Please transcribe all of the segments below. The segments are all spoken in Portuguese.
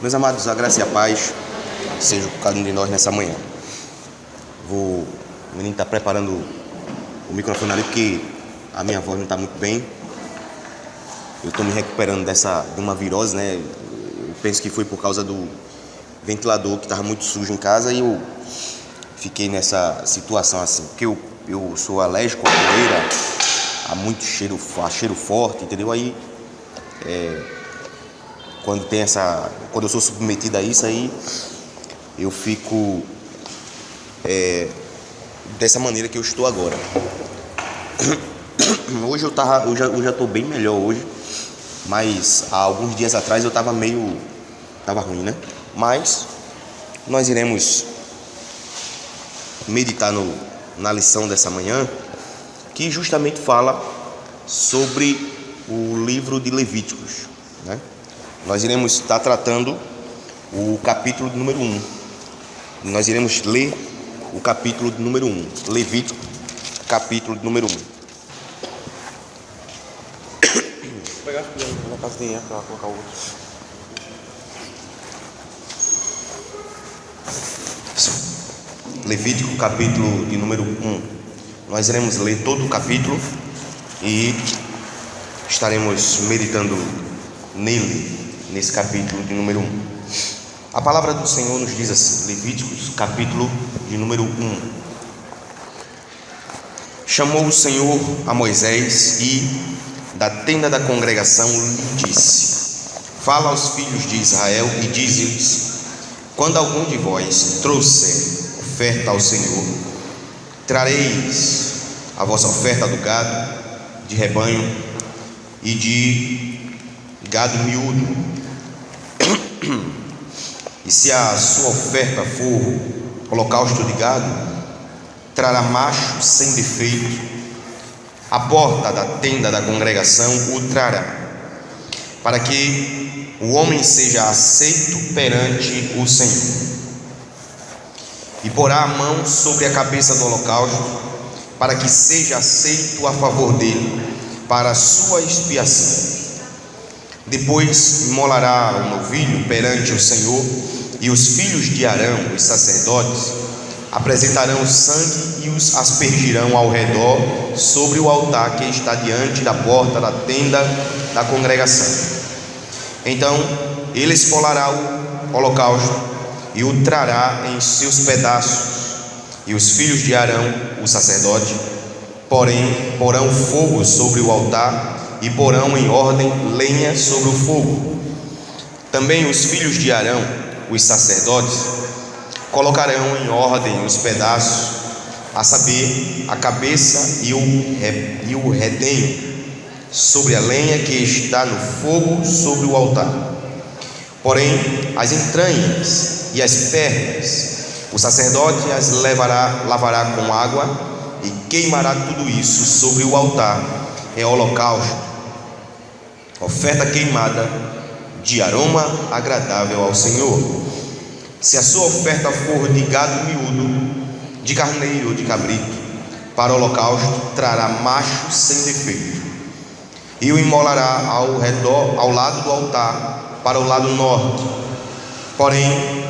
Meus amados, a graça e a paz seja com cada um de nós nessa manhã. O menino está preparando o microfone ali porque a minha voz não está muito bem. Eu estou me recuperando de uma virose, né? Eu penso que foi por causa do ventilador que estava muito sujo em casa e eu fiquei nessa situação assim. Porque eu sou alérgico à poeira, a muito cheiro forte, entendeu? Aí quando eu sou submetido a isso, aí eu fico dessa maneira que eu estou agora. Hoje eu já estou bem melhor hoje, mas há alguns dias atrás eu estava ruim, né? Mas nós iremos meditar na lição dessa manhã, que justamente fala sobre o livro de Levíticos, né? Nós iremos estar tratando o capítulo número 1. Nós iremos ler o capítulo número 1. Levítico, capítulo número 1. Vou pegar as coisas na casinha para colocar o outro. Levítico, capítulo de número 1. Nós iremos ler todo o capítulo e estaremos meditando nesse capítulo de número 1. A palavra do Senhor nos diz assim, Levíticos, capítulo de número 1. Chamou o Senhor a Moisés e, da tenda da congregação, lhe disse: Fala aos filhos de Israel e dize-lhes: Quando algum de vós trouxer oferta ao Senhor, trareis a vossa oferta do gado, de rebanho e de gado miúdo. E se a sua oferta for holocausto de gado, trará macho sem defeito. A porta da tenda da congregação o trará, para que o homem seja aceito perante o Senhor. E porá a mão sobre a cabeça do holocausto, para que seja aceito a favor dele, para a sua expiação. Depois imolará o novilho perante o Senhor, e os filhos de Arão, os sacerdotes, apresentarão o sangue e os aspergirão ao redor sobre o altar que está diante da porta da tenda da congregação. Então ele esfolará o holocausto e o trará em seus pedaços, e os filhos de Arão, o sacerdote, porão fogo sobre o altar e porão em ordem lenha sobre o fogo. Também os filhos de Arão, os sacerdotes, colocarão em ordem os pedaços, a saber, a cabeça e o redenho, sobre a lenha que está no fogo sobre o altar. Porém, as entranhas e as pernas, o sacerdote as lavará com água e queimará tudo isso sobre o altar. É holocausto, oferta queimada de aroma agradável ao Senhor. Se a sua oferta for de gado miúdo, de carneiro ou de cabrito, para o holocausto trará macho sem defeito, e o imolará ao lado do altar, para o lado norte. Porém,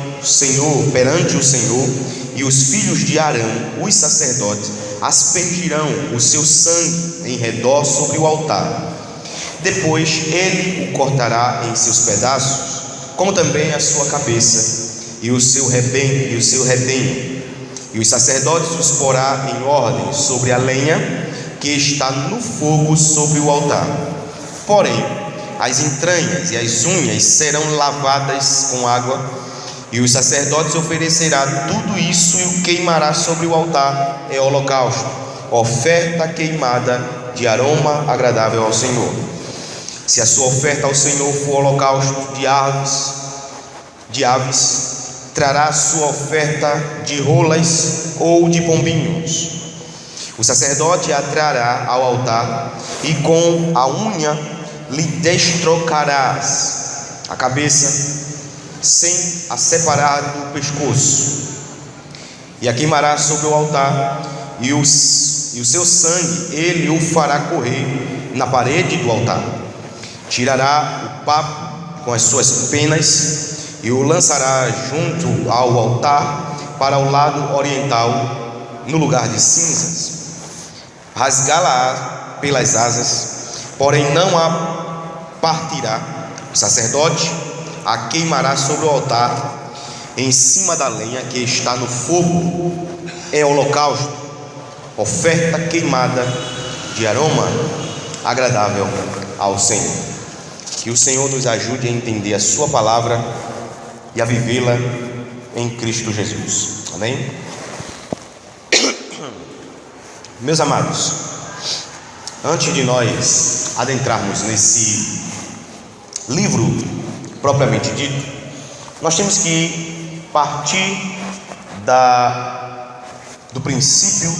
perante o Senhor, e os filhos de Arão, os sacerdotes, aspergirão o seu sangue em redor sobre o altar. Depois ele o cortará em seus pedaços, como também a sua cabeça e o seu redenho, e os sacerdotes os porá em ordem sobre a lenha que está no fogo sobre o altar. Porém, as entranhas e as unhas serão lavadas com água, e os sacerdotes oferecerá tudo isso e o queimará sobre o altar. É holocausto, oferta queimada de aroma agradável ao Senhor. Se a sua oferta ao Senhor for holocausto de aves, trará a sua oferta de rolas ou de pombinhos. O sacerdote a trará ao altar, e com a unha lhe destrocarás a cabeça, sem a separar do pescoço, e a queimará sobre o altar, e o seu sangue ele o fará correr na parede do altar. Tirará o papo com as suas penas e o lançará junto ao altar para o lado oriental, no lugar de cinzas. Rasgá-la pelas asas, porém não a partirá. O sacerdote a queimará sobre o altar, em cima da lenha que está no fogo. É holocausto, oferta queimada de aroma agradável ao Senhor. Que o Senhor nos ajude a entender a sua palavra e a vivê-la em Cristo Jesus. Amém? Meus amados, antes de nós adentrarmos nesse livro propriamente dito, nós temos que partir do princípio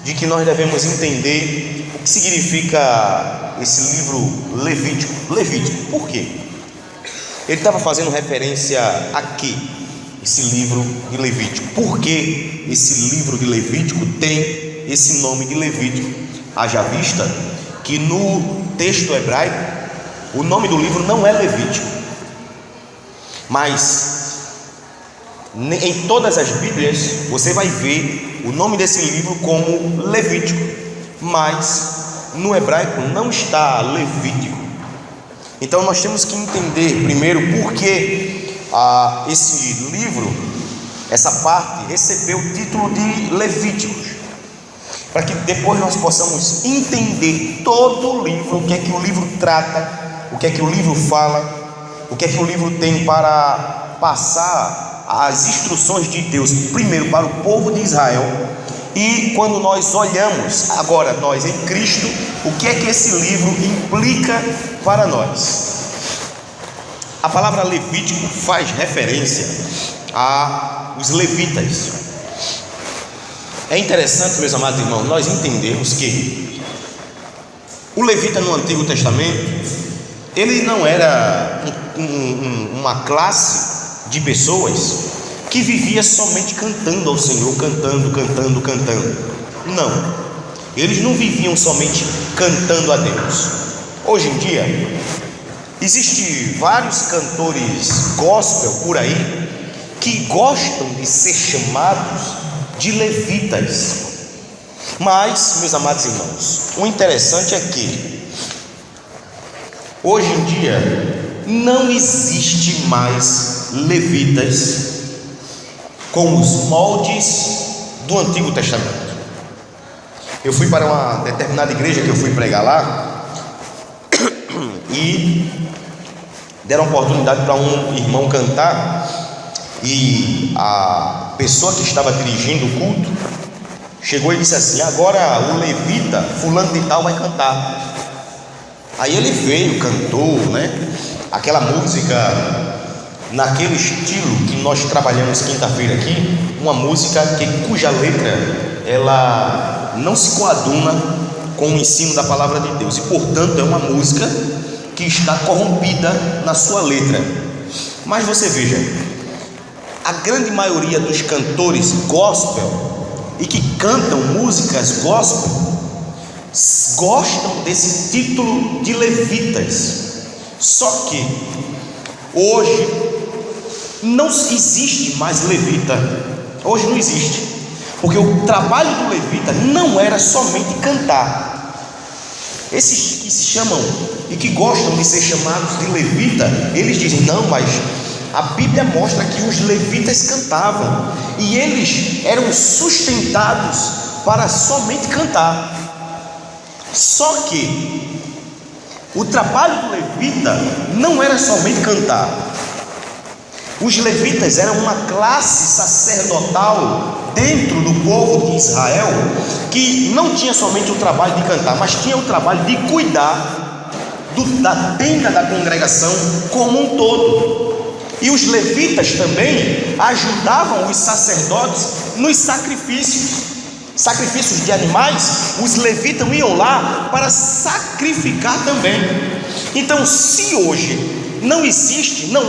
de que nós devemos entender o que significa esse livro Levítico. Levítico, por quê? Ele estava fazendo referência a quê? Esse livro de Levítico. Por que esse livro de Levítico tem esse nome de Levítico? Haja vista que no texto hebraico o nome do livro não é Levítico, mas em todas as Bíblias você vai ver o nome desse livro como Levítico, mas no hebraico não está Levítico. Então nós temos que entender primeiro por que esse livro, essa parte, recebeu o título de Levíticos, para que depois nós possamos entender todo o livro, o que é que o livro trata, o que é que o livro fala, o que é que o livro tem para passar as instruções de Deus, primeiro para o povo de Israel, e quando nós olhamos agora, nós em Cristo, o que é que esse livro implica para nós. A palavra Levítico faz referência aos levitas. É interessante, meus amados irmãos, nós entendermos que o levita no Antigo Testamento, ele não era uma classe de pessoas que vivia somente cantando ao Senhor, cantando. Não, eles não viviam somente cantando a Deus. Hoje em dia existem vários cantores gospel por aí que gostam de ser chamados de levitas. Mas, meus amados irmãos, o interessante é que hoje em dia não existe mais levitas com os moldes do Antigo Testamento. Eu fui para uma determinada igreja que eu fui pregar lá e deram oportunidade para um irmão cantar, e a pessoa que estava dirigindo o culto chegou e disse assim: agora o levita fulano de tal vai cantar. Aí ele veio, cantou, aquela música naquele estilo que nós trabalhamos quinta-feira aqui, uma música cuja letra ela não se coaduna com o ensino da palavra de Deus, e portanto é uma música que está corrompida na sua letra. Mas você veja, a grande maioria dos cantores gospel e que cantam músicas gospel gostam desse título de levitas. Só que hoje não existe mais levita. Hoje não existe, porque o trabalho do levita não era somente cantar. Esses que se chamam e que gostam de ser chamados de levita, eles dizem: não, mas a Bíblia mostra que os levitas cantavam e eles eram sustentados para somente cantar. Só que o trabalho do levita não era somente cantar. Os levitas eram uma classe sacerdotal dentro do povo de Israel que não tinha somente o trabalho de cantar, mas tinha o trabalho de cuidar da tenda da congregação como um todo. E os levitas também ajudavam os sacerdotes nos sacrifícios de animais. Os levitas iam lá para sacrificar também. Então, se hoje não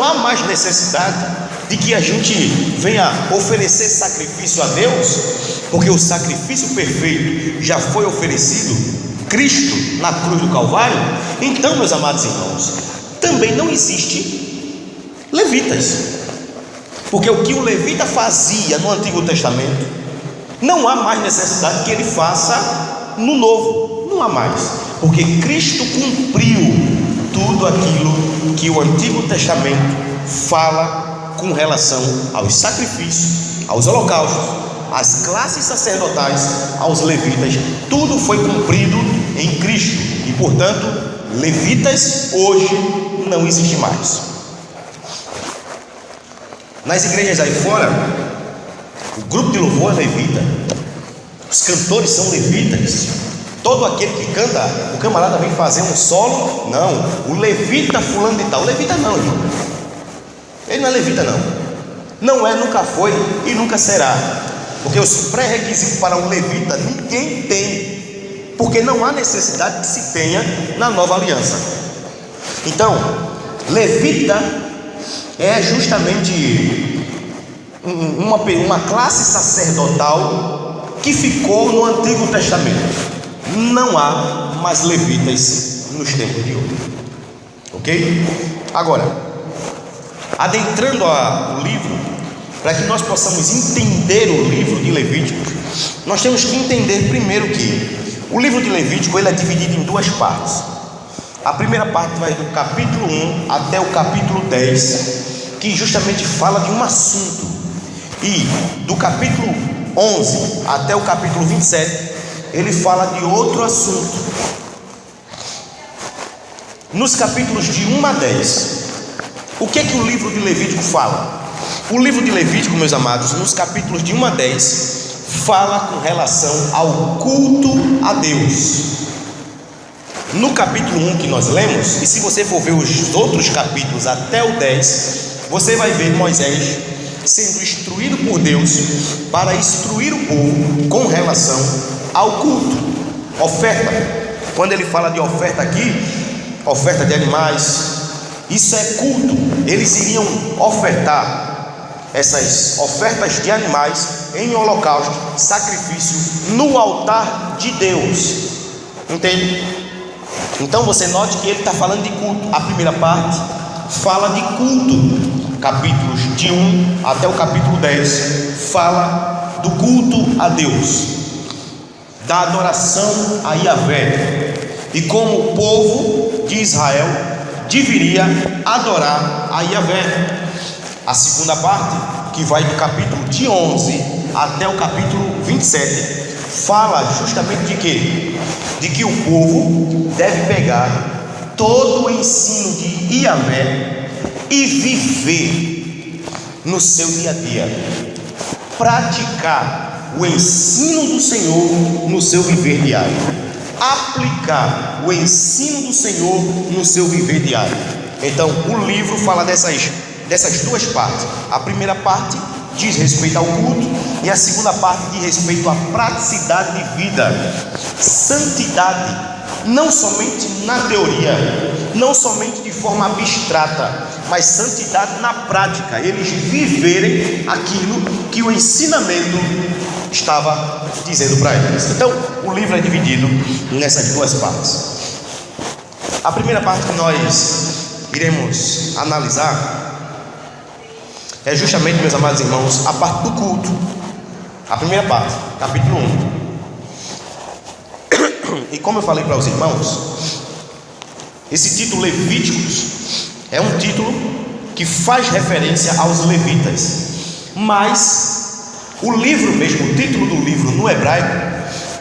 há mais necessidade de que a gente venha oferecer sacrifício a Deus, porque o sacrifício perfeito já foi oferecido, Cristo na cruz do Calvário. Então, meus amados irmãos, também não existe levitas. Porque o que o levita fazia no Antigo Testamento, não há mais necessidade que ele faça no Novo. Não há mais. Porque Cristo cumpriu tudo aquilo que o Antigo Testamento fala com relação aos sacrifícios, aos holocaustos, às classes sacerdotais, aos levitas. Tudo foi cumprido em Cristo. E, portanto, levitas hoje não existe mais. Nas igrejas aí fora, o grupo de louvor é levita, os cantores são levitas. Todo aquele que canta, o camarada vem fazer um solo, não, o levita fulano de tal. O levita não, irmão. Ele não é levita não. Não é, nunca foi e nunca será. Porque os pré-requisitos para um levita ninguém tem, porque não há necessidade que se tenha na nova aliança. Então, levita é justamente uma classe sacerdotal que ficou no Antigo Testamento. Não há mais levitas nos tempos de hoje. Ok? Agora, adentrando o livro, para que nós possamos entender o livro de Levíticos, nós temos que entender primeiro que o livro de Levítico ele é dividido em duas partes. A primeira parte vai do capítulo 1 até o capítulo 10, que justamente fala de um assunto, e do capítulo 11 até o capítulo 27 ele fala de outro assunto. Nos capítulos de 1 a 10, o que é que o livro de Levítico fala? O livro de Levítico, meus amados, nos capítulos de 1 a 10 fala com relação ao culto a Deus. No capítulo 1 que nós lemos, e se você for ver os outros capítulos até o 10, você vai ver Moisés sendo instruído por Deus para instruir o povo com relação ao culto, oferta. Quando ele fala de oferta aqui, oferta de animais, isso é culto. Eles iriam ofertar essas ofertas de animais em holocausto, sacrifício no altar de Deus. Entende? Então você note que ele está falando de culto. A primeira parte fala de culto, capítulos de 1 até o capítulo 10 fala do culto a Deus, da adoração a Yahvé, e como o povo de Israel deveria adorar a Yahvé. A segunda parte, que vai do capítulo de 11 até o capítulo 27, fala justamente de quê? De que o povo deve pegar todo o ensino de Yahvé e viver no seu dia a dia, praticar o ensino do Senhor no seu viver diário, aplicar o ensino do Senhor no seu viver diário. Então o livro fala dessas duas partes. A primeira parte diz respeito ao culto, e a segunda parte diz respeito à praticidade de vida, santidade, não somente na teoria, não somente de forma abstrata, mas santidade na prática, eles viverem aquilo que o ensinamento estava dizendo para eles. Então o livro é dividido nessas duas partes. A primeira parte que nós iremos analisar é justamente, meus amados irmãos, a parte do culto. A primeira parte, capítulo 1. E como eu falei para os irmãos, esse título Levíticos é um título que faz referência aos levitas, mas o livro mesmo, o título do livro no hebraico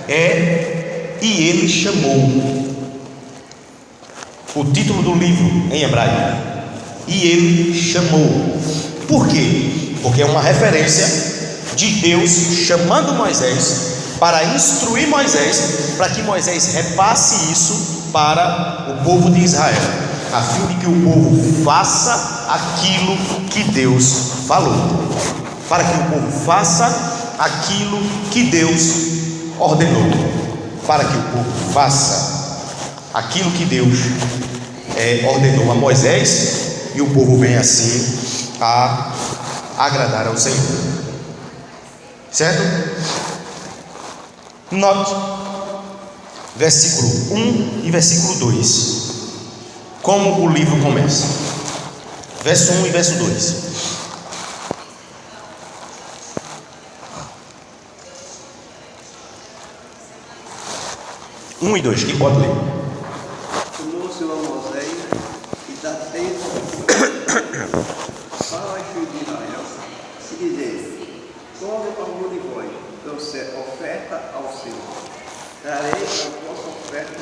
é "E ele chamou". O título do livro em hebraico, "E ele chamou". Por quê? Porque é uma referência de Deus chamando Moisés para instruir Moisés, para que Moisés repasse isso para o povo de Israel, a fim de que o povo faça aquilo que Deus falou, para que o povo faça aquilo que Deus ordenou, para que o povo faça aquilo que Deus ordenou a Moisés, e o povo vem assim a agradar ao Senhor. Certo? Note versículo 1 e versículo 2, como o livro começa. Verso 1 e verso 2: 1 e 2, quem pode ler? Tomou-se a Moisés e da tenda fala aos filhos de Israel e dizer: quando algum de vós trouxer oferta ao Senhor, trarei a vossa oferta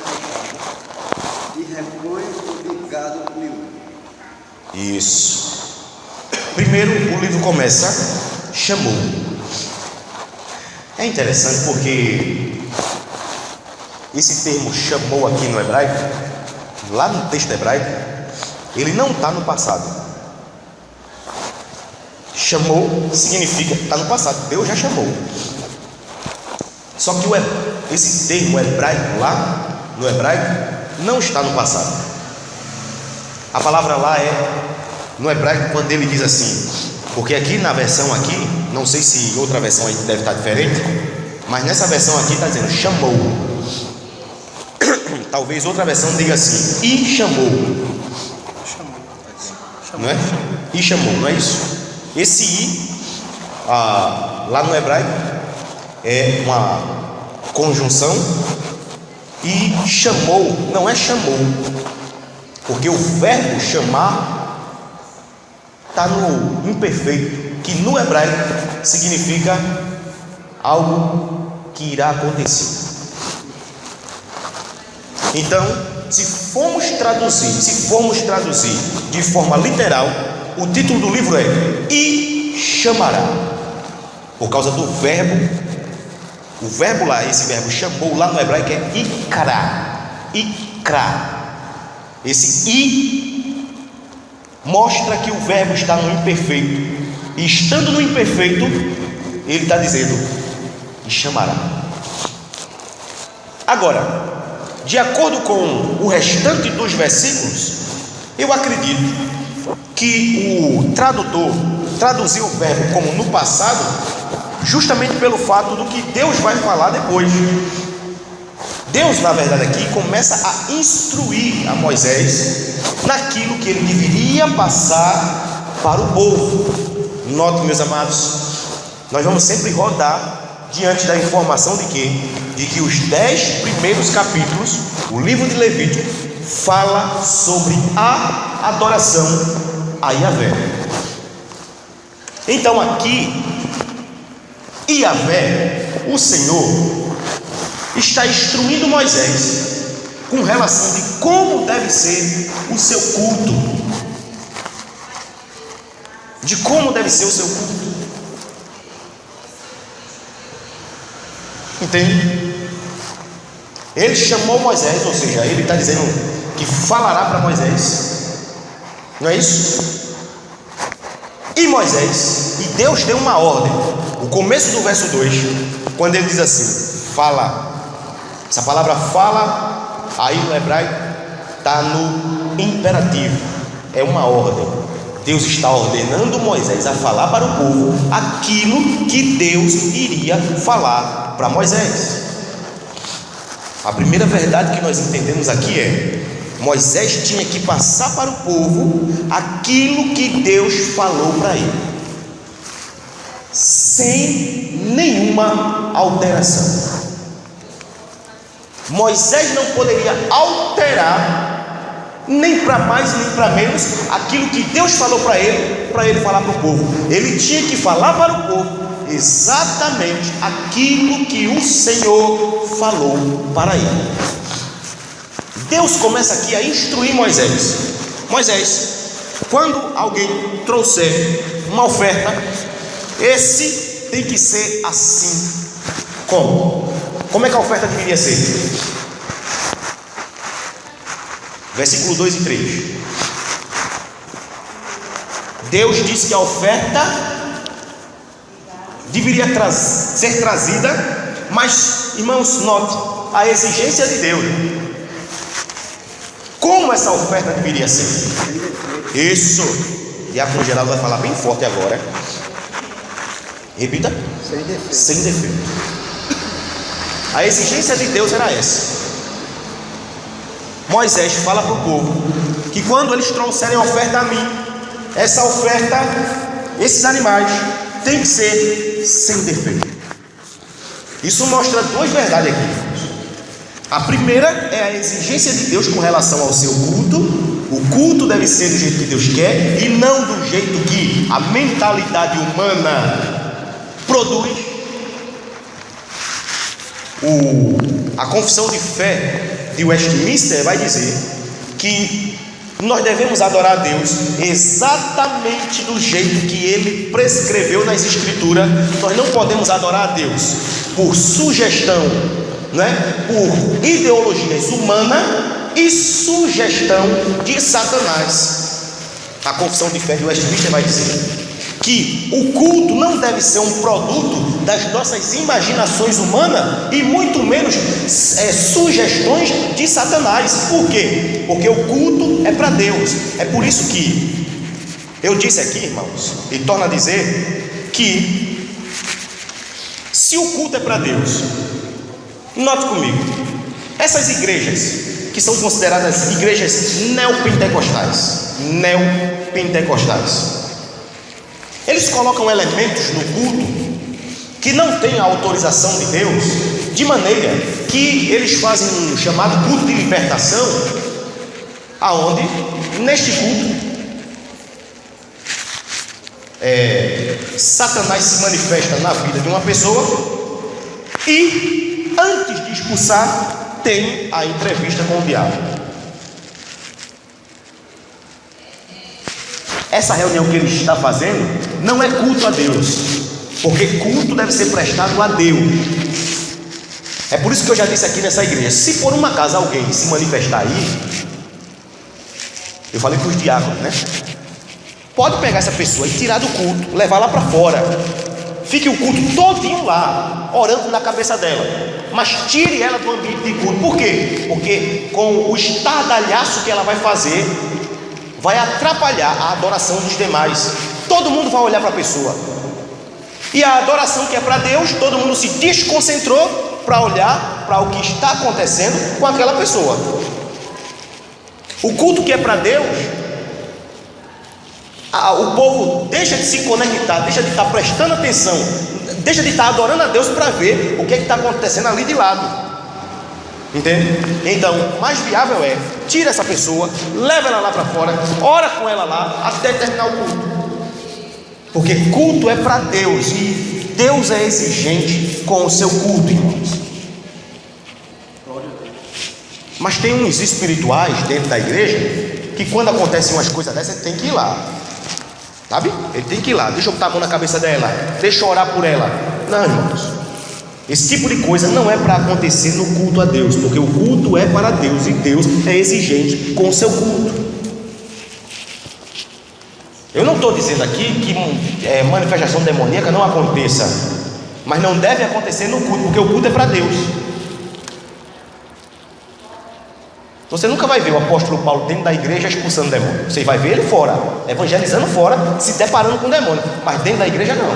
de rebanho de gado miúdo. Isso. Primeiro o livro começa, chamou. É interessante porque esse termo chamou aqui no hebraico, lá no texto hebraico, ele não está no passado. Chamou significa está no passado, Deus já chamou. Só que esse termo hebraico lá no hebraico não está no passado. A palavra lá é no hebraico quando ele diz assim, porque aqui na versão aqui, não sei se outra versão aí deve estar diferente, mas nessa versão aqui está dizendo chamou. Talvez outra versão diga assim, e chamou. Não é? E chamou, não é isso? Esse i, lá no hebraico, é uma conjunção, e chamou, não é chamou, porque o verbo chamar está no imperfeito, que no hebraico significa algo que irá acontecer. Então, se formos traduzir de forma literal, o título do livro é E chamará, por causa do verbo. O verbo lá, esse verbo chamou lá no hebraico é ikra. Esse i mostra que o verbo está no imperfeito, e estando no imperfeito, ele está dizendo e chamará. Agora, de acordo com o restante dos versículos, eu acredito que o tradutor traduziu o verbo como no passado, justamente pelo fato do que Deus vai falar depois. Deus, na verdade, aqui começa a instruir a Moisés naquilo que ele deveria passar para o povo. Note, meus amados, nós vamos sempre rodar diante da informação de que os 10 primeiros capítulos, o livro de Levítico, fala sobre a adoração a Yahvé. Então aqui, Yahvé, o Senhor, está instruindo Moisés com relação de como deve ser o seu culto, de como deve ser o seu culto. Entende? Ele chamou Moisés, ou seja, ele está dizendo que falará para Moisés, não é isso? E Moisés, e Deus deu uma ordem. O começo do verso 2, quando ele diz assim, fala. Essa palavra fala, aí no hebraico, está no imperativo, é uma ordem. Deus está ordenando Moisés a falar para o povo aquilo que Deus iria falar para Moisés. A primeira verdade que nós entendemos aqui é: Moisés tinha que passar para o povo aquilo que Deus falou para ele, sem nenhuma alteração. Moisés não poderia alterar, nem para mais nem para menos, aquilo que Deus falou para ele falar para o povo. Ele tinha que falar para o povo exatamente aquilo que o Senhor falou para ele. Deus começa aqui a instruir Moisés. Moisés, quando alguém trouxer uma oferta, esse tem que ser assim. Como? Como é que a oferta deveria ser? Versículo 2 e 3. Deus disse que a oferta deveria ser trazida, mas, irmãos, note a exigência de Deus. Como essa oferta deveria ser? Isso. E a Geraldo vai falar bem forte agora. Repita. Sem defeito. Sem defeito. A exigência de Deus era essa. Moisés fala para o povo que quando eles trouxerem oferta a mim, essa oferta, esses animais, tem que ser sem defeito. Isso mostra duas verdades aqui. A primeira é a exigência de Deus com relação ao seu culto. O culto deve ser do jeito que Deus quer e não do jeito que a mentalidade humana produz. A confissão de fé de Westminster vai dizer que nós devemos adorar a Deus exatamente do jeito que Ele prescreveu nas Escrituras. Nós não podemos adorar a Deus por sugestão, por ideologias humanas e sugestão de Satanás. A confissão de fé de Westminster vai dizer que o culto não deve ser um produto das nossas imaginações humanas e muito menos sugestões de Satanás. Por quê? Porque o culto é para Deus. É por isso que eu disse aqui, irmãos, e torno a dizer que se o culto é para Deus, note comigo, essas igrejas que são consideradas igrejas neopentecostais, eles colocam elementos no culto que não têm a autorização de Deus, de maneira que eles fazem um chamado culto de libertação, aonde neste culto Satanás se manifesta na vida de uma pessoa e antes de expulsar tem a entrevista com o diabo. Essa reunião que ele está fazendo não é culto a Deus, porque culto deve ser prestado a Deus. É por isso que eu já disse aqui nessa igreja, se por uma casa alguém se manifestar aí, eu falei para os diáconos, pode pegar essa pessoa e tirar do culto, levar lá para fora, fique o culto todinho lá, orando na cabeça dela, mas tire ela do ambiente de culto. Por quê? Porque com o estardalhaço que ela vai fazer, vai atrapalhar a adoração dos demais. Todo mundo vai olhar para a pessoa, e a adoração que é para Deus, todo mundo se desconcentrou para olhar para o que está acontecendo com aquela pessoa. O culto que é para Deus, o povo deixa de se conectar, deixa de estar prestando atenção, deixa de estar adorando a Deus para ver o que está acontecendo ali de lado. Entende? Então, mais viável é, tira essa pessoa, leva ela lá para fora, ora com ela lá, até terminar o culto. Porque culto é para Deus, e Deus é exigente com o seu culto, irmãos. Mas tem uns espirituais dentro da igreja, que quando acontecem umas coisas dessas, ele tem que ir lá, sabe? Ele tem que ir lá, deixa eu botar a mão na cabeça dela, deixa eu orar por ela. Não, irmãos, esse tipo de coisa não é para acontecer no culto a Deus, porque o culto é para Deus e Deus é exigente com o seu culto. Eu não estou dizendo aqui que manifestação demoníaca não aconteça, mas não deve acontecer no culto, porque o culto é para Deus. Você nunca vai ver o apóstolo Paulo dentro da igreja expulsando demônio. Você vai ver ele fora, evangelizando fora, se deparando com demônio, mas dentro da igreja não.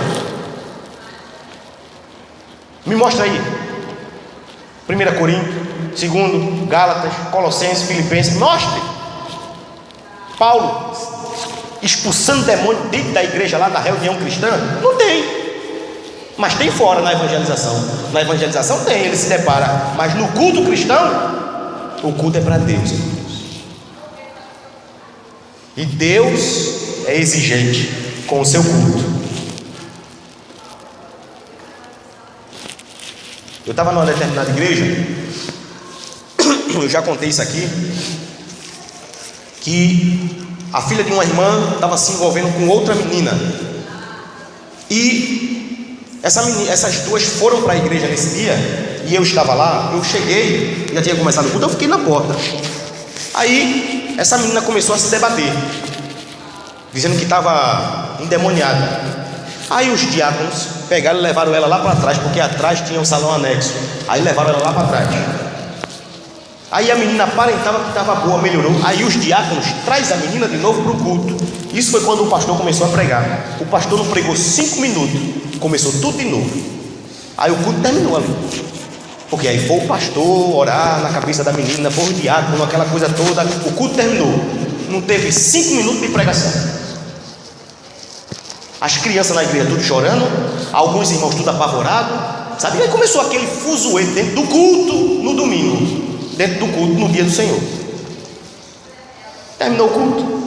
Me mostra aí 1 Coríntios, 2 Gálatas, Colossenses, Filipenses. Mostre Paulo expulsando demônio dentro da igreja, lá na reunião cristã. Não tem, mas tem fora na evangelização. Na evangelização tem, ele se depara, mas no culto cristão, o culto é para Deus, irmãos. E Deus é exigente com o seu culto. Eu estava numa determinada igreja, eu já contei isso aqui, que a filha de uma irmã estava se envolvendo com outra menina, e essas duas foram para a igreja nesse dia, e eu estava lá. Eu cheguei, já tinha começado o culto, eu fiquei na porta. Aí essa menina começou a se debater, dizendo que estava endemoniada. Aí os diáconos pegaram e levaram ela lá para trás, porque atrás tinha um salão anexo. Aí levaram ela lá para trás. Aí a menina aparentava que estava boa, melhorou. Aí os diáconos trazem a menina de novo para o culto. Isso foi quando o pastor começou a pregar. O pastor não pregou 5 minutos, começou tudo de novo. Aí o culto terminou ali, porque aí foi o pastor orar na cabeça da menina, foi o diácono, aquela coisa toda. O culto terminou, não teve 5 minutos de pregação. As crianças na igreja tudo chorando, alguns irmãos tudo apavorados, sabe? Aí começou aquele fuzuê dentro do culto no domingo. dentro do culto no dia do Senhor. Terminou o culto.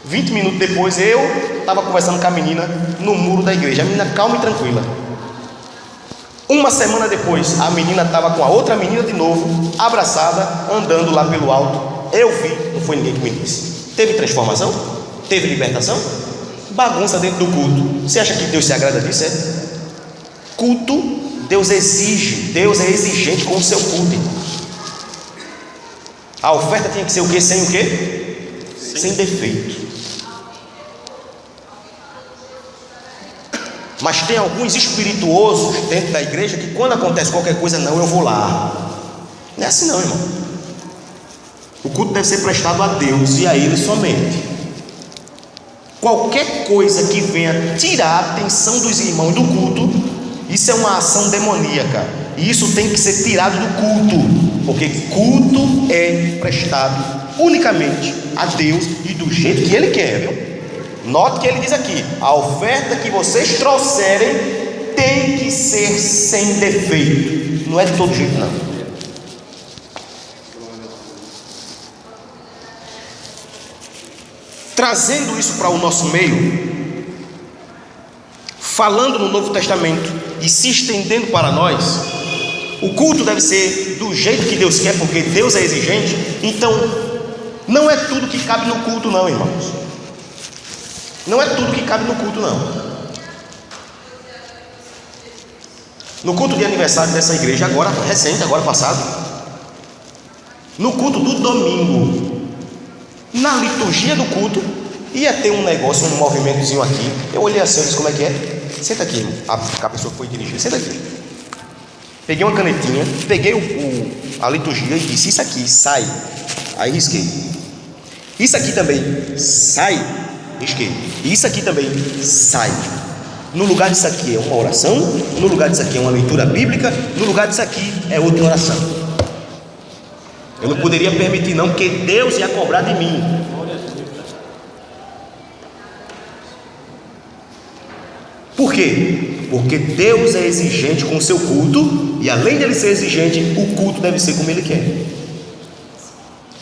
20 minutos depois eu estava conversando com a menina no muro da igreja. A menina calma e tranquila. Uma semana depois, a menina estava com a outra menina de novo, abraçada, andando lá pelo alto. Eu vi, não foi ninguém que me disse. Teve transformação? Teve libertação? Bagunça dentro do culto. Você acha que Deus se agrada disso? É? Culto, Deus exige. Deus é exigente com o seu culto, irmãos. A oferta tinha que ser o quê? Sem o quê? Sem defeito. Mas tem alguns espirituosos dentro da igreja que quando acontece qualquer coisa, não, eu vou lá. Não é assim não, irmão. O culto deve ser prestado a Deus e a Ele somente. Qualquer coisa que venha tirar a atenção dos irmãos do culto, isso é uma ação demoníaca. E isso tem que ser tirado do culto, porque culto é prestado unicamente a Deus e do jeito que Ele quer, viu? Note que ele diz aqui: a oferta que vocês trouxerem tem que ser sem defeito. Não é de todo jeito, não. Trazendo isso para o nosso meio, falando no Novo Testamento e se estendendo para nós, o culto deve ser do jeito que Deus quer, porque Deus é exigente. Então, não é tudo que cabe no culto, não, irmãos. Não é tudo que cabe no culto, não. No culto de aniversário dessa igreja, agora recente, agora passado, no culto do domingo, na liturgia do culto, ia ter um negócio, um movimentozinho aqui. Eu olhei assim, eu disse: como é que é? Senta aqui, irmão. A pessoa que foi dirigir, senta aqui. Peguei uma canetinha, peguei a liturgia e disse: isso aqui, sai. Aí risquei. Isso aqui também, sai. Risquei. Isso aqui também, sai. No lugar disso aqui é uma oração, no lugar disso aqui é uma leitura bíblica, no lugar disso aqui é outra oração. Eu não poderia permitir não, porque Deus ia cobrar de mim. Por quê? Porque Deus é exigente com o seu culto, e além de Ele ser exigente, o culto deve ser como Ele quer.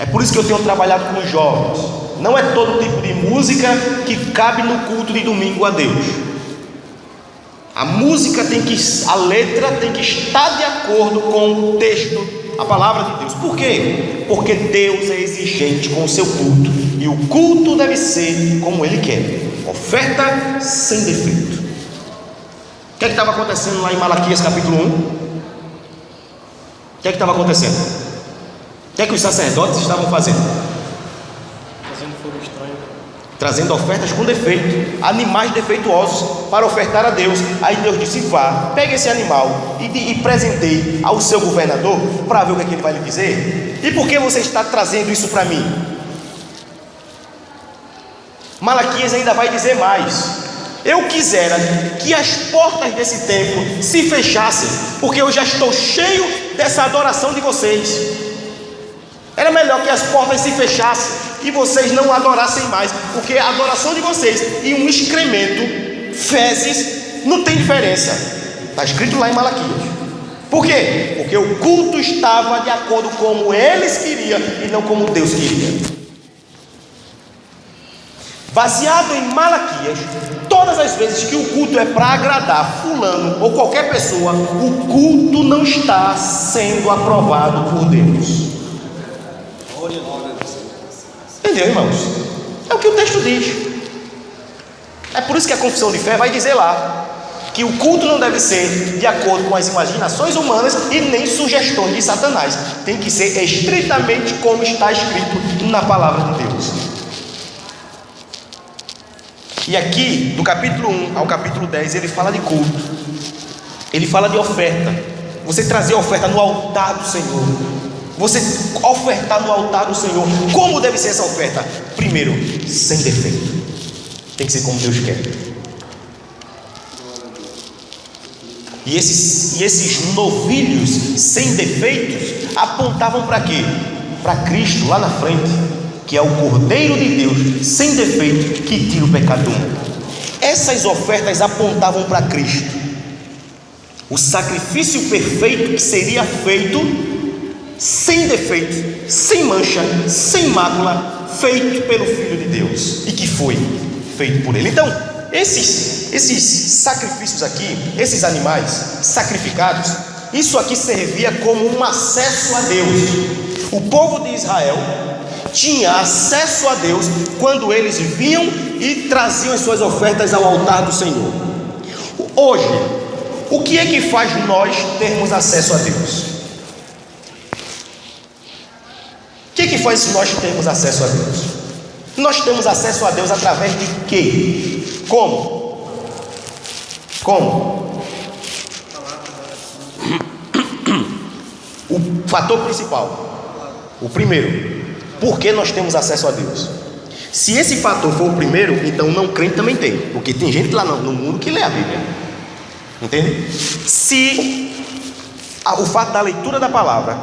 É por isso que eu tenho trabalhado com os jovens. Não é todo tipo de música que cabe no culto de domingo a Deus. A música tem que, a letra tem que estar de acordo com o texto, a palavra de Deus. Por quê? Porque Deus é exigente com o seu culto, e o culto deve ser como Ele quer. Oferta sem defeito. O que é que estava acontecendo lá em Malaquias capítulo 1? O que é que estava acontecendo? O que é que os sacerdotes estavam fazendo? Trazendo ofertas com defeito, animais defeituosos para ofertar a Deus. Aí Deus disse: vá, pegue esse animal e presenteie ao seu governador, para ver o que é que ele vai lhe dizer. E por que você está trazendo isso para mim? Malaquias ainda vai dizer mais: eu quisera que as portas desse templo se fechassem, porque eu já estou cheio dessa adoração de vocês. Era melhor que as portas se fechassem e vocês não adorassem mais, porque a adoração de vocês e um excremento, fezes, não tem diferença. Está escrito lá em Malaquias. Por quê? Porque o culto estava de acordo com como eles queriam e não como Deus queria. Baseado em Malaquias, todas as vezes que o culto é para agradar fulano ou qualquer pessoa, o culto não está sendo aprovado por Deus. Entendeu, irmãos? É o que o texto diz. É por isso que a confissão de fé vai dizer lá que o culto não deve ser de acordo com as imaginações humanas e nem sugestões de Satanás. Tem que ser estritamente como está escrito na palavra de Deus. E aqui, do capítulo 1 ao capítulo 10, ele fala de culto. Ele fala de oferta. Você trazer a oferta no altar do Senhor. Você ofertar no altar do Senhor. Como deve ser essa oferta? Primeiro, sem defeito. Tem que ser como Deus quer. E esses novilhos sem defeitos apontavam para quê? Para Cristo lá na frente, que é o Cordeiro de Deus sem defeito, que tira o pecado do mundo. Essas ofertas apontavam para Cristo. O sacrifício perfeito que seria feito sem defeito, sem mancha, sem mácula, feito pelo Filho de Deus, e que foi feito por ele. Então, esses sacrifícios aqui, esses animais sacrificados, isso aqui servia como um acesso a Deus. O povo de Israel tinha acesso a Deus quando eles vinham e traziam as suas ofertas ao altar do Senhor. Hoje, o que é que faz nós termos acesso a Deus? O que é que faz nós termos acesso a Deus? Nós temos acesso a Deus através de quê? Como? O fator principal, o primeiro, por que nós temos acesso a Deus? Se esse fator for o primeiro, então não crente também tem, porque tem gente lá no mundo que lê a Bíblia, entende? Se o fato da leitura da palavra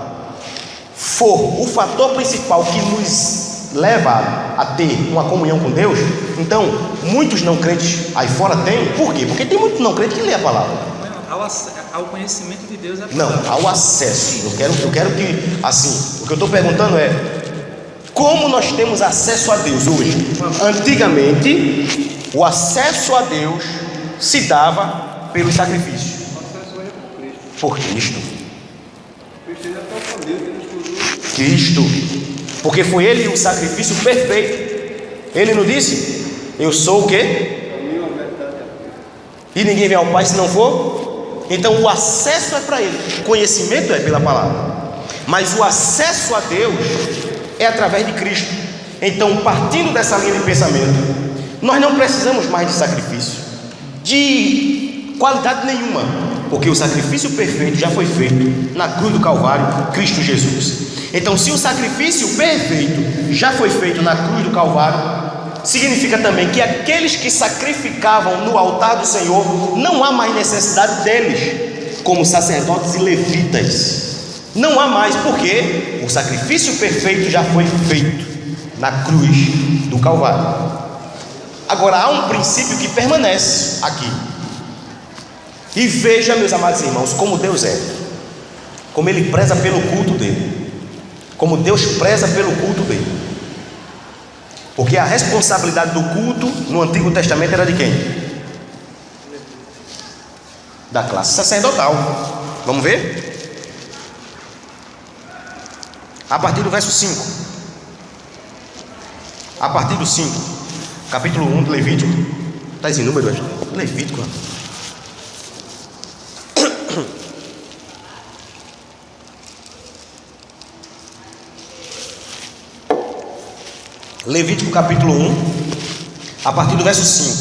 for o fator principal que nos leva a ter uma comunhão com Deus, então muitos não crentes aí fora tem. Por quê? Porque tem muitos não crentes que lê a palavra. Ao conhecimento de Deus. Não, ao acesso. Eu quero que, assim, o que eu estou perguntando é: como nós temos acesso a Deus hoje? Antigamente, o acesso a Deus se dava pelo sacrifício. Por Cristo. Cristo. Porque foi Ele o sacrifício perfeito. Ele não disse: eu sou o quê? E ninguém vem ao Pai se não for. Então o acesso é para Ele, o conhecimento é pela palavra, mas o acesso a Deus é através de Cristo. Então, partindo dessa linha de pensamento, nós não precisamos mais de sacrifício de qualidade nenhuma, porque o sacrifício perfeito já foi feito na cruz do Calvário, Cristo Jesus. Então, se o sacrifício perfeito já foi feito na cruz do Calvário, significa também que aqueles que sacrificavam no altar do Senhor, não há mais necessidade deles, como sacerdotes e levitas. Não há mais, porque o sacrifício perfeito já foi feito na cruz do Calvário. Agora, há um princípio que permanece aqui. E veja, meus amados irmãos, como Deus é, como Ele preza pelo culto dele, como Deus preza pelo culto dele. Porque a responsabilidade do culto no Antigo Testamento era de quem? Da classe sacerdotal. Vamos ver? A partir do verso 5. A partir do 5, capítulo 1 do Levítico. Está em número, acho. Levítico. Levítico capítulo 1, a partir do verso 5.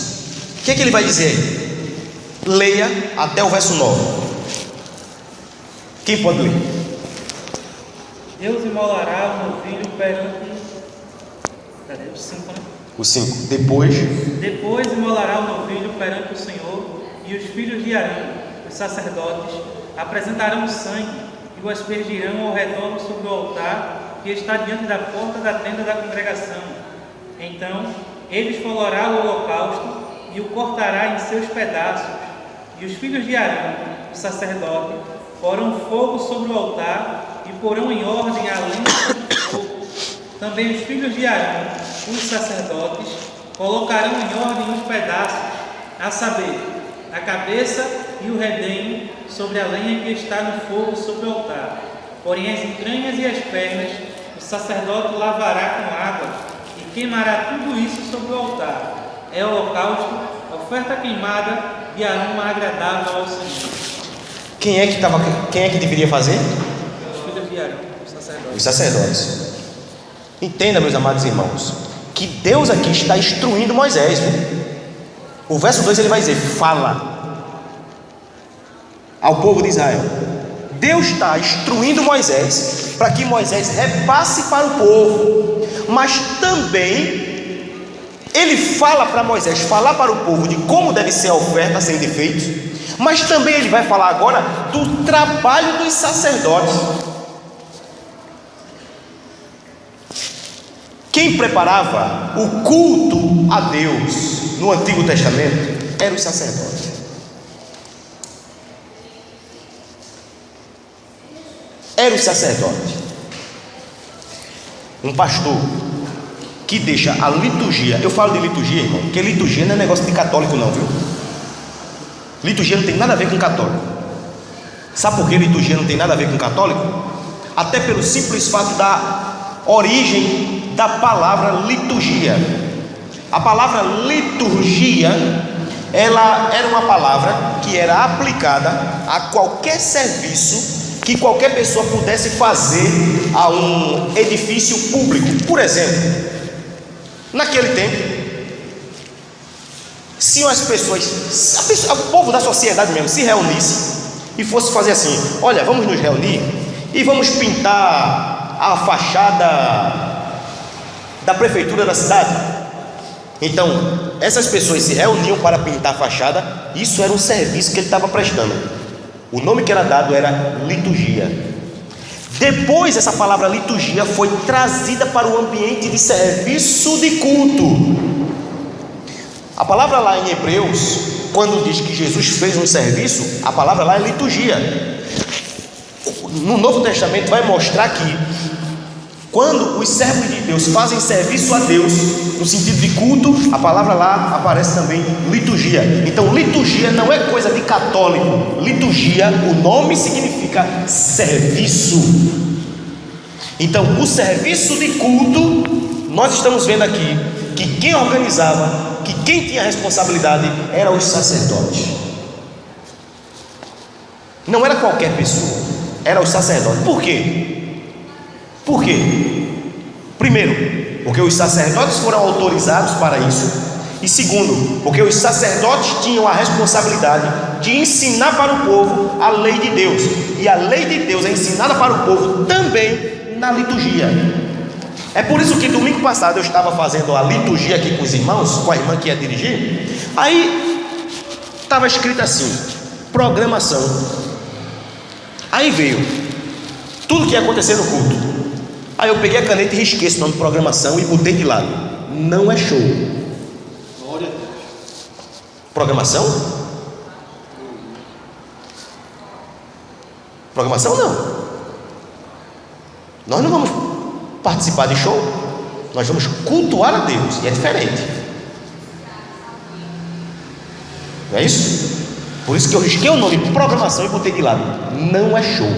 O que é que ele vai dizer? Leia até o verso 9. Quem pode ler? Deus imolará o novilho perante... Cadê? O 5, né? O 5. Depois imolará o novilho perante o Senhor, e os filhos de Arão, os sacerdotes, apresentarão o sangue e o aspergirão ao redor sobre o altar que está diante da porta da tenda da congregação. Então ele esfolorá o holocausto e o cortará em seus pedaços, e os filhos de Arão, o sacerdote, porão fogo sobre o altar e porão em ordem a lenha do fogo. Também os filhos de Arão, os sacerdotes, colocarão em ordem os pedaços, a saber, a cabeça e o redenho sobre a lenha que está no fogo sobre o altar. Porém as entranhas e as pernas o sacerdote lavará com água e queimará tudo isso sobre o altar. É holocausto, oferta queimada e aroma agradável ao Senhor. Quem é que deveria fazer? Os filhos de Arão, os sacerdotes. Entenda, meus amados irmãos, que Deus aqui está instruindo Moisés, viu? O verso 2 ele vai dizer: fala ao povo de Israel. Deus está instruindo Moisés para que Moisés repasse para o povo, mas também ele fala para Moisés falar para o povo de como deve ser a oferta sem defeitos, mas também ele vai falar agora do trabalho dos sacerdotes. Quem preparava o culto a Deus no Antigo Testamento eram os sacerdotes. era o sacerdote. Um pastor que deixa a liturgia. Eu falo de liturgia, irmão, porque liturgia não é negócio de católico não, viu? Liturgia não tem nada a ver com católico. Sabe por que liturgia não tem nada a ver com católico? Até pelo simples fato da origem da palavra liturgia. A palavra liturgia, ela era uma palavra que era aplicada a qualquer serviço que qualquer pessoa pudesse fazer a um edifício público. Por exemplo, naquele tempo, se as pessoas, o povo da sociedade mesmo se reunisse e fosse fazer assim: olha, vamos nos reunir e vamos pintar a fachada da prefeitura da cidade. Então, essas pessoas se reuniam para pintar a fachada. Isso era um serviço que ele estava prestando. O nome que era dado era liturgia. Depois essa palavra liturgia foi trazida para o ambiente de serviço de culto. A palavra lá em Hebreus, quando diz que Jesus fez um serviço, a palavra lá é liturgia. No Novo Testamento vai mostrar que quando os servos de Deus fazem serviço a Deus, no sentido de culto, a palavra lá aparece também liturgia. Então liturgia não é coisa de católico. Liturgia, o nome significa serviço. Então o serviço de culto, nós estamos vendo aqui que quem organizava, que quem tinha responsabilidade eram os sacerdotes. Não era qualquer pessoa, era os sacerdotes. Por quê? Por quê? Primeiro, porque os sacerdotes foram autorizados para isso. E segundo, porque os sacerdotes tinham a responsabilidade de ensinar para o povo a lei de Deus. E a lei de Deus é ensinada para o povo também na liturgia. É por isso que domingo passado eu estava fazendo a liturgia aqui com os irmãos, com a irmã que ia dirigir. Aí estava escrito assim: programação. Aí veio tudo que ia acontecer no culto. Aí eu peguei a caneta e risquei esse nome de programação e botei de lado. Não é show. Glória a Deus. Programação? Programação não. Nós não vamos participar de show. Nós vamos cultuar a Deus. E é diferente. Não é isso? Por isso que eu risquei o nome de programação e botei de lado. Não é show.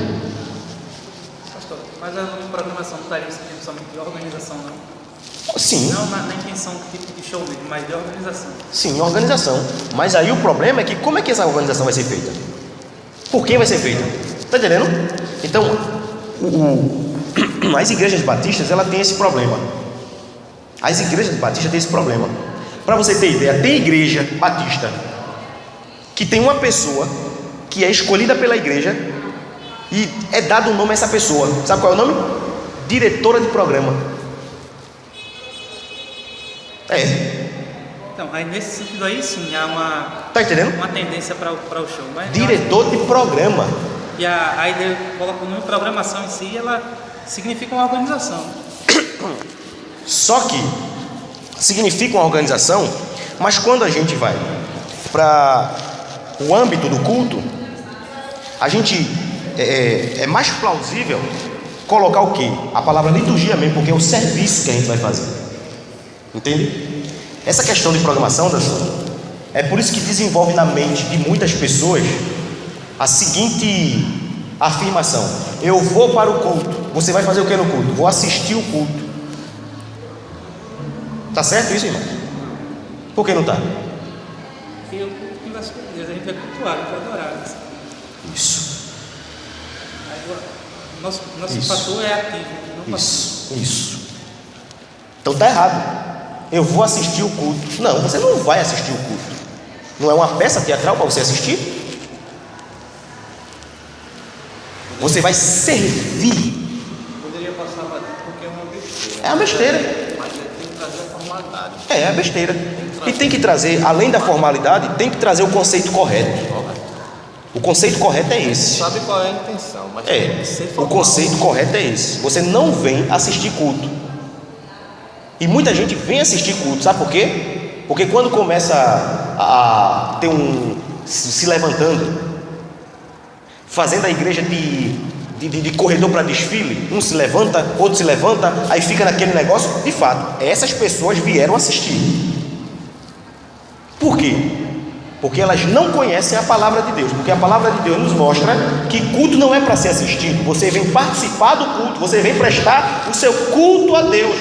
Mas a programação não estaria sentido somente de organização, não? Sim. Não na intenção de tipo de show mesmo, mas de organização. Sim, organização. Mas aí o problema é que como é que essa organização vai ser feita? Por quem vai ser feita? Está entendendo? Então, as igrejas batistas, ela tem esse problema. As igrejas batistas têm esse problema. Para você ter ideia, tem igreja batista que tem uma pessoa que é escolhida pela igreja e é dado um nome a essa pessoa. Sabe qual é o nome? Diretora de programa. É. Então, aí nesse sentido aí sim, há Tá entendendo? uma tendência para o show. Mas Diretor de programa. e a ideia, coloca o nome programação em si, ela significa uma organização. Só que significa uma organização, mas quando a gente vai para o âmbito do culto, a gente é mais plausível colocar o quê? A palavra liturgia mesmo, porque é o serviço que a gente vai fazer. Entende? Essa questão de programação, é por isso que desenvolve na mente de muitas pessoas a seguinte afirmação: eu vou para o culto. Você vai fazer o que no culto? Vou assistir o culto. Tá certo isso, irmão? Por que não tá? Porque o culto das coisas, a gente vai cultuar, a gente vai adorar. Isso. Nosso Isso. fator é ativo, não passivo. Isso. Então tá errado. Eu vou assistir o culto. Não, você não vai assistir o culto. Não é uma peça teatral para você assistir. Você vai servir. Poderia passar batido porque é uma besteira. É uma besteira. Mas tem que trazer a formalidade. É a besteira. E tem que trazer, além da formalidade, tem que trazer o conceito correto. O conceito correto é esse. Sabe qual é a intenção, mas tem que ser O formal. conceito correto é esse. Você não vem assistir culto. E muita gente vem assistir culto, sabe por quê? Porque quando começa a ter se levantando, fazendo a igreja de de corredor para desfile, um se levanta, outro se levanta, aí fica naquele negócio. De fato, essas pessoas vieram assistir. Por quê? Porque elas não conhecem a palavra de Deus. Porque a palavra de Deus nos mostra que culto não é para ser assistido. Você vem participar do culto, você vem prestar o seu culto a Deus.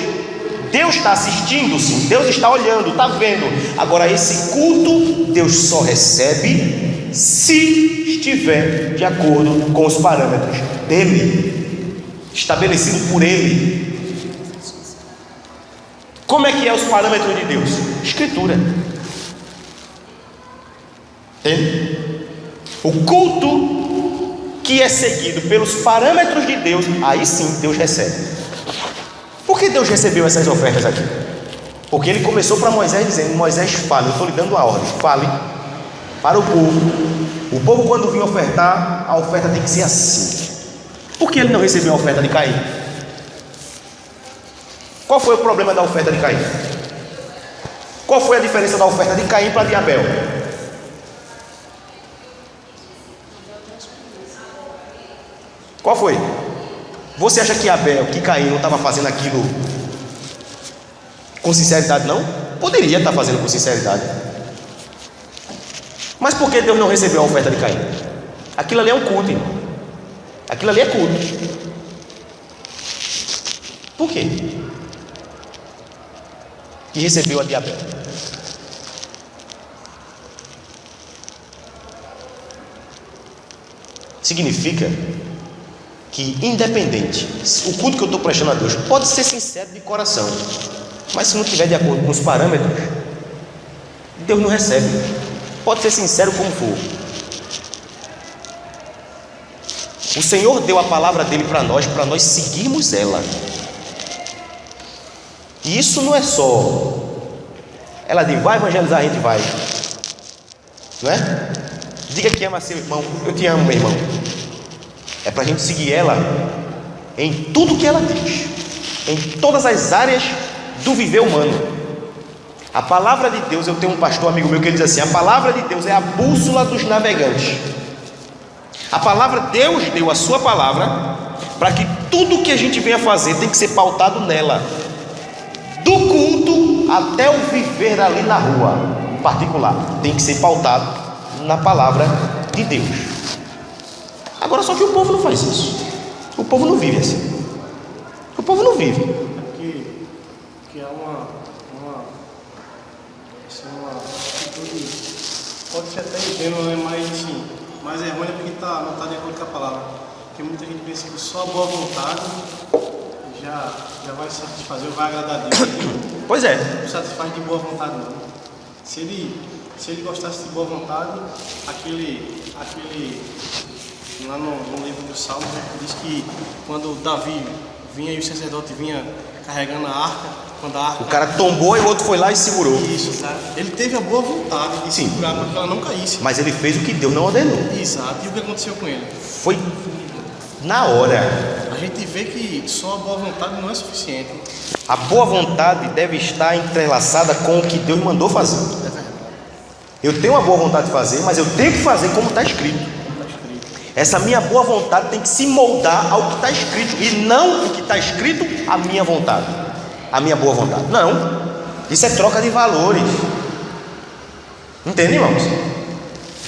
Deus está assistindo, sim, Deus está olhando, está vendo. Agora, esse culto Deus só recebe se estiver de acordo com os parâmetros dele, estabelecido por ele. Como é que é os parâmetros de Deus? Escritura. Entende? O culto que é seguido pelos parâmetros de Deus, aí sim Deus recebe. Por que Deus recebeu essas ofertas aqui? Porque ele começou para Moisés dizendo: Moisés, fale, eu estou lhe dando a ordem, fale para o povo. O povo, quando vir ofertar, a oferta tem que ser assim. Por que ele não recebeu a oferta de Caim? Qual foi o problema da oferta de Caim? Qual foi a diferença da oferta de Caim para a de Abel? Qual foi? Você acha que Abel, que Caim não estava fazendo aquilo com sinceridade, não? Poderia estar fazendo com sinceridade. Mas por que Deus não recebeu a oferta de Caim? Aquilo ali é um culto, irmão. Aquilo ali é culto. Por quê? Que recebeu a de Abel. Significa que, independente, o culto que eu estou prestando a Deus pode ser sincero de coração, mas se não estiver de acordo com os parâmetros, Deus não recebe. Pode ser sincero como for. O Senhor deu a palavra dele para nós seguirmos ela. E isso não é só ela diz: vai evangelizar, a gente vai, não é? Diga que ama seu irmão. Eu te amo, meu irmão. É para a gente seguir ela em tudo que ela diz, em todas as áreas do viver humano. A palavra de Deus, eu tenho um pastor amigo meu que ele diz assim: a palavra de Deus é a bússola dos navegantes. A palavra, Deus deu a sua palavra para que tudo que a gente venha fazer tem que ser pautado nela, do culto até o viver ali na rua particular, tem que ser pautado na palavra de Deus. Agora, só que o povo não faz isso. O povo não vive assim. O povo não vive. Que é uma atitude, pode ser até ingênua, né? Mas assim, mais errônea porque não está de acordo com a palavra. Porque muita gente pensa que só a boa vontade já vai satisfazer ou vai agradar a Deus. Pois é. Não satisfaz de boa vontade, não. Se ele gostasse de boa vontade, aquele lá no livro dos Salmos, diz que quando Davi vinha e o sacerdote vinha carregando a arca, quando a arca... O cara tombou e o outro foi lá e segurou. Isso, tá? Ele teve a boa vontade de segurar para que ela não caísse. Mas ele fez o que Deus não ordenou. Exato. E o que aconteceu com ele? Foi na hora. A gente vê que só a boa vontade não é suficiente. A boa vontade deve estar entrelaçada com o que Deus mandou fazer. É verdade. Eu tenho uma boa vontade de fazer, mas eu tenho que fazer como está escrito. Essa minha boa vontade tem que se moldar ao que está escrito, e não o que está escrito a minha vontade, a minha boa vontade. Não, isso é troca de valores. Entende, irmãos?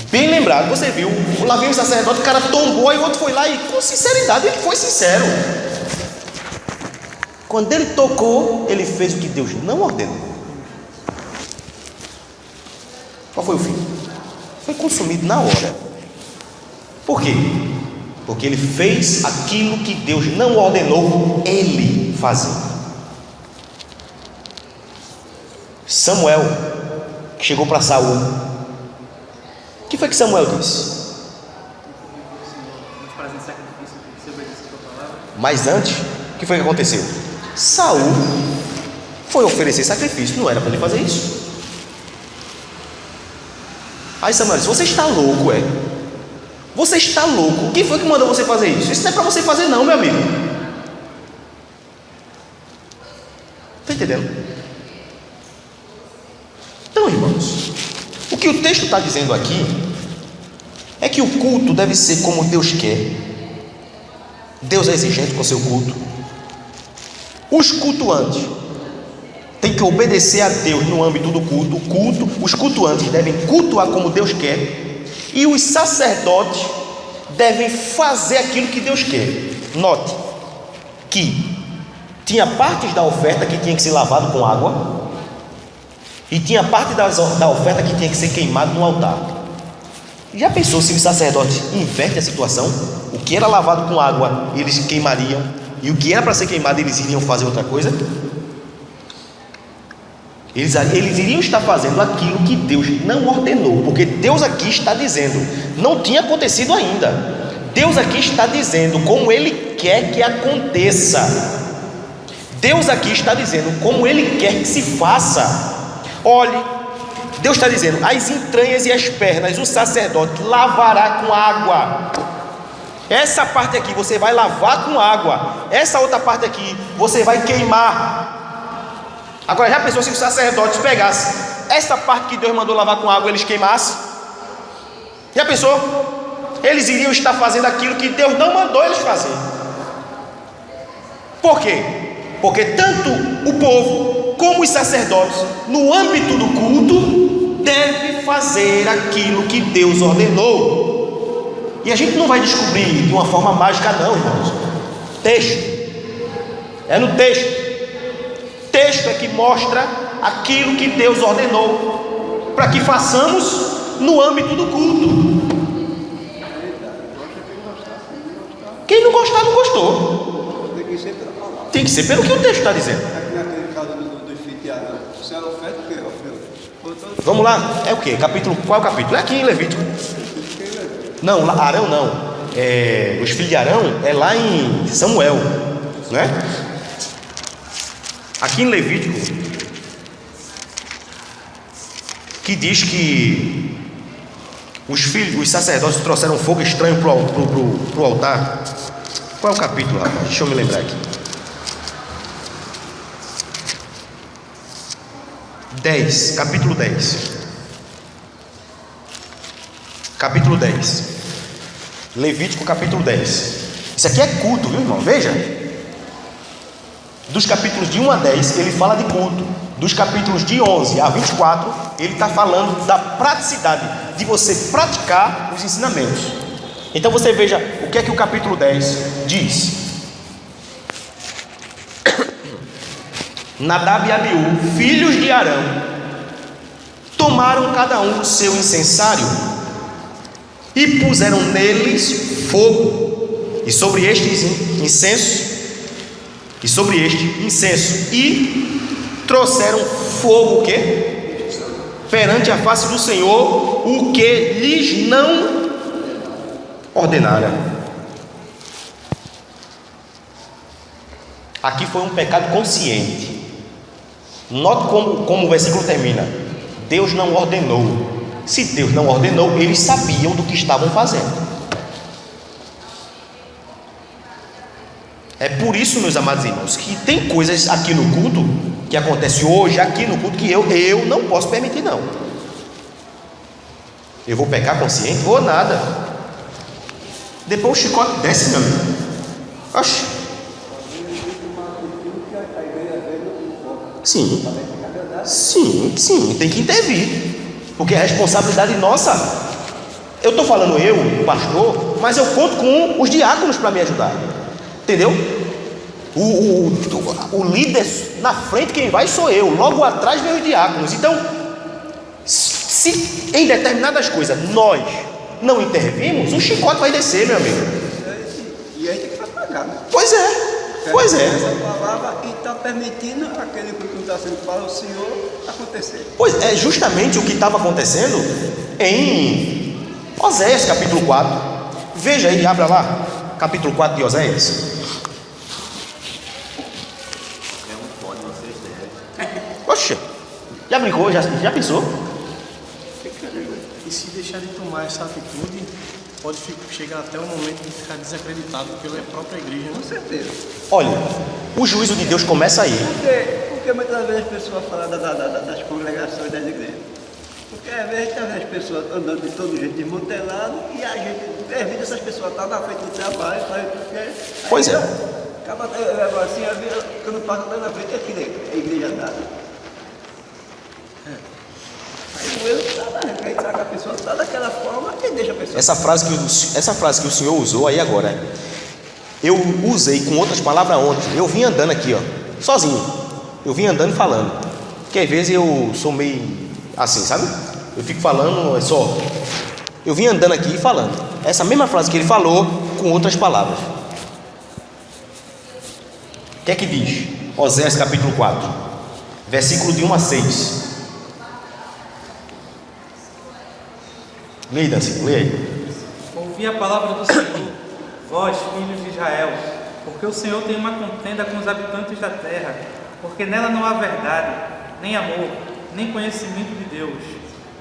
Bem lembrado, você viu, lá veio o sacerdote, o cara tombou e o outro foi lá e com sinceridade ele foi sincero. Quando ele tocou, ele fez o que Deus não ordenou. Qual foi o fim? Foi consumido na hora. Por quê? Porque ele fez aquilo que Deus não ordenou ele fazer. Samuel, que chegou para Saul, o que foi que Samuel disse? Mas antes, o que foi que aconteceu? Saul foi oferecer sacrifício, não era para ele fazer isso. Aí Samuel disse: você está louco, é? Você está louco? Quem foi que mandou você fazer isso? Isso não é para você fazer não, meu amigo. Está entendendo? Então, irmãos, o que o texto está dizendo aqui é que o culto deve ser como Deus quer. Deus é exigente com o seu culto. Os cultuantes têm que obedecer a Deus no âmbito do culto. Os cultuantes devem cultuar como Deus quer, e os sacerdotes devem fazer aquilo que Deus quer. Note que tinha partes da oferta que tinha que ser lavado com água, e tinha parte da oferta que tinha que ser queimado no altar. Já pensou se os sacerdotes invertem a situação? O que era lavado com água eles queimariam, e o que era para ser queimado eles iriam fazer outra coisa? Eles iriam estar fazendo aquilo que Deus não ordenou, porque Deus aqui está dizendo, não tinha acontecido ainda. Deus aqui está dizendo como Ele quer que aconteça. Deus aqui está dizendo como Ele quer que se faça. Olhe, Deus está dizendo: as entranhas e as pernas o sacerdote lavará com água. Essa parte aqui você vai lavar com água, essa outra parte aqui você vai queimar. Agora, já pensou se os sacerdotes pegassem essa parte que Deus mandou lavar com água, eles queimassem? Já pensou? Eles iriam estar fazendo aquilo que Deus não mandou eles fazer. Por quê? Porque tanto o povo como os sacerdotes, no âmbito do culto, devem fazer aquilo que Deus ordenou. E a gente não vai descobrir de uma forma mágica não, irmãos. Texto. É no texto. Texto é que mostra aquilo que Deus ordenou, para que façamos no âmbito do culto. Quem não gostar, não gostou. Tem que ser pelo que o texto está dizendo. Vamos lá, é o que? Capítulo, qual é o capítulo? É aqui em Levítico. Não, Arão não. Os filhos de Arão é lá em Samuel, né? Aqui em Levítico, que diz que os sacerdotes trouxeram fogo estranho para o altar. Qual é o capítulo, rapaz? Deixa eu me lembrar aqui. 10, capítulo 10. Capítulo 10. Levítico capítulo 10. Isso aqui é culto, viu, irmão? Veja. Dos capítulos de 1 a 10, ele fala de culto. Dos capítulos de 11 a 24, ele está falando da praticidade, de você praticar os ensinamentos. Então você veja o que é que o capítulo 10 diz. Nadab e Abiú, filhos de Arão, tomaram cada um o seu incensário e puseram neles fogo, e sobre este incenso, e trouxeram fogo, o quê? Perante a face do Senhor, o que lhes não ordenara. Aqui foi um pecado consciente. Note como o versículo termina. Deus não ordenou. Se Deus não ordenou, eles sabiam do que estavam fazendo. É por isso, meus amados irmãos, que tem coisas aqui no culto, que acontece hoje aqui no culto, que eu não posso permitir não. Eu vou pecar consciente? Vou nada. Depois o chicote desce, meu amigo. Oxi. Sim, tem que intervir, porque é responsabilidade nossa. Eu estou falando o pastor, mas eu conto com os diáconos para me ajudar, entendeu? O líder na frente, quem vai sou eu, logo atrás vem os diáconos. Então, se em determinadas coisas nós não intervimos, o chicote vai descer, meu amigo. E aí tem que pagar, né? Pois é. Essa palavra e está permitindo aquele que está sendo para o Senhor acontecer. Pois é, justamente o que estava acontecendo em Oséias capítulo 4. Veja aí, abra lá, capítulo 4 de Oséias. Poxa, já brincou? Já pensou? E se deixar de tomar essa atitude, pode chegar até o momento de ficar desacreditado pela própria igreja, né? Com certeza. Olha, o juízo de Deus começa aí. Porque muitas vezes as pessoas falam das congregações das igrejas. Porque às vezes tá vendo as pessoas andando de todo jeito desmantelado e a gente, às vezes essas pessoas estão na frente do trabalho, Pois é. Acaba assim, quando passa lá na frente, aqui né? A igreja dada. Aí o erro está lá, aí traga a pessoa está daquela forma e deixa a pessoa. Essa frase que o senhor usou aí agora, eu usei com outras palavras ontem. Eu vim andando aqui, ó, sozinho. Eu vim andando e falando. Porque às vezes eu sou meio assim, sabe? Eu fico falando, é só. Eu vim andando aqui e falando. Essa mesma frase que ele falou com outras palavras. O que é que diz? Oséias capítulo 4, versículo de 1 a 6. Leia, Dancinho, leia aí. Ouvi a palavra do Senhor, vós, filhos de Israel, porque o Senhor tem uma contenda com os habitantes da terra, porque nela não há verdade, nem amor, nem conhecimento de Deus.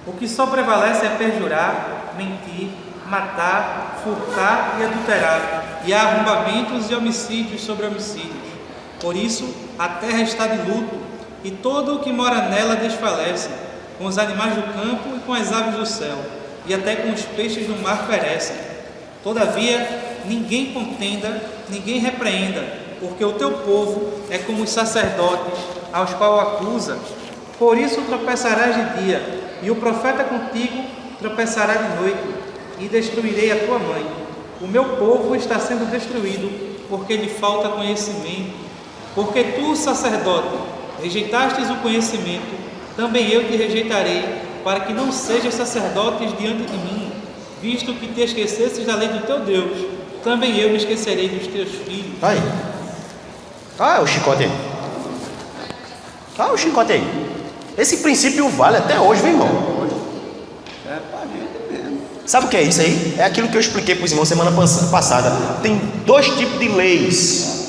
O que só prevalece é perjurar, mentir, matar, furtar e adulterar, e há arrombamentos e homicídios sobre homicídios. Por isso, a terra está de luto, e todo o que mora nela desfalece, com os animais do campo e com as aves do céu, e até com os peixes do mar perecem. Todavia, ninguém contenda, ninguém repreenda, porque o teu povo é como os sacerdotes, aos quais acusa. Por isso tropeçarás de dia, e o profeta contigo tropeçará de noite, e destruirei a tua mãe. O meu povo está sendo destruído, porque lhe falta conhecimento. Porque tu, sacerdote, rejeitastes o conhecimento, também eu te rejeitarei, para que não sejas sacerdotes diante de mim, visto que te esquecesses da lei do teu Deus, também eu me esquecerei dos teus filhos. Aí. O chicote aí. O chicote aí. Esse princípio vale até hoje, meu irmão. É pra gente mesmo. Sabe o que é isso aí? É aquilo que eu expliquei para os irmãos semana passada. Tem dois tipos de leis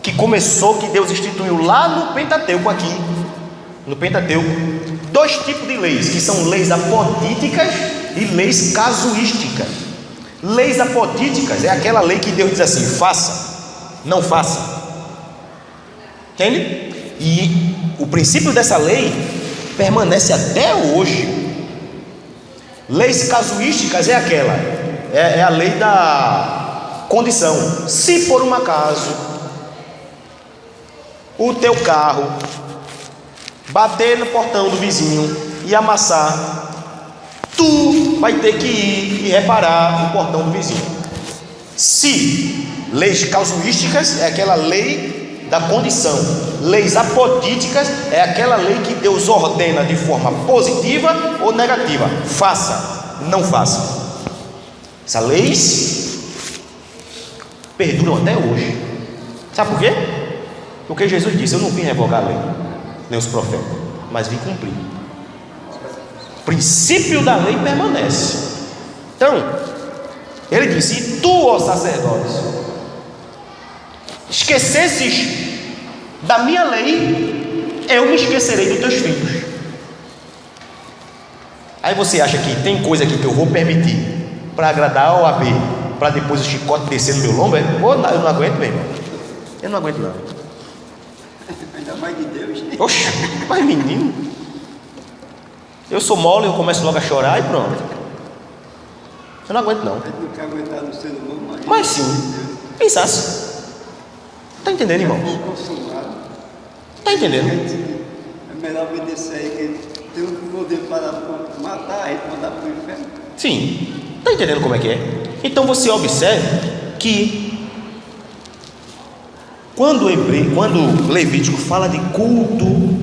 que começou, que Deus instituiu lá no Pentateuco aqui. No Pentateuco. Dois tipos de leis, que são leis apodíticas e leis casuísticas. Leis apodíticas é aquela lei que Deus diz assim: faça, não faça. Entende? E o princípio dessa lei permanece até hoje. Leis casuísticas é aquela, é a lei da condição. Se por um acaso o teu carro bater no portão do vizinho e amassar, tu vai ter que ir e reparar o portão do vizinho. Se leis casuísticas é aquela lei da condição. Leis apodíticas é aquela lei que Deus ordena de forma positiva ou negativa. Faça, não faça. Essas leis perduram até hoje. Sabe por quê? Porque Jesus disse: eu não vim revogar a lei, nem os profetas, mas vim cumprir. O princípio da lei permanece. Então, ele disse: e tu, ó sacerdotes, esquecesses da minha lei, eu me esquecerei dos teus filhos. Aí você acha que tem coisa aqui que eu vou permitir para agradar a OAB, para depois o chicote descer no meu lombo? Eu não aguento mesmo. Eu não aguento não. Ainda mais de Deus. Oxe, mas menino, eu sou mole, eu começo logo a chorar e pronto. Eu não aguento não. A gente não quer aguentar no ser humano, Mas sim, pensasse. Está entendendo, irmão? Está entendendo? É melhor obedecer aí, que ele tem um poder para matar e mandar para o inferno. Sim. Está entendendo como é que é? Então você observe que quando Levítico fala de culto,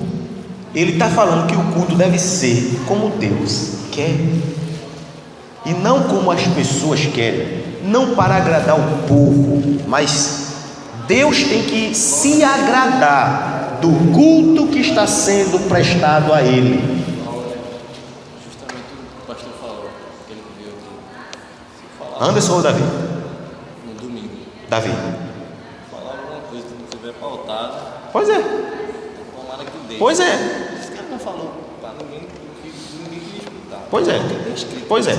ele está falando que o culto deve ser como Deus quer, e não como as pessoas querem, não para agradar o povo, mas Deus tem que se agradar do culto que está sendo prestado a Ele. Justamente o pastor falou, ele viu aqui. Anderson ou Davi? No domingo. Davi. Falar alguma coisa que não estiver pautada, Pois é. tomara que dê. Pois é. Esse cara não falou para ninguém queria escutar. Pois é. Pois é.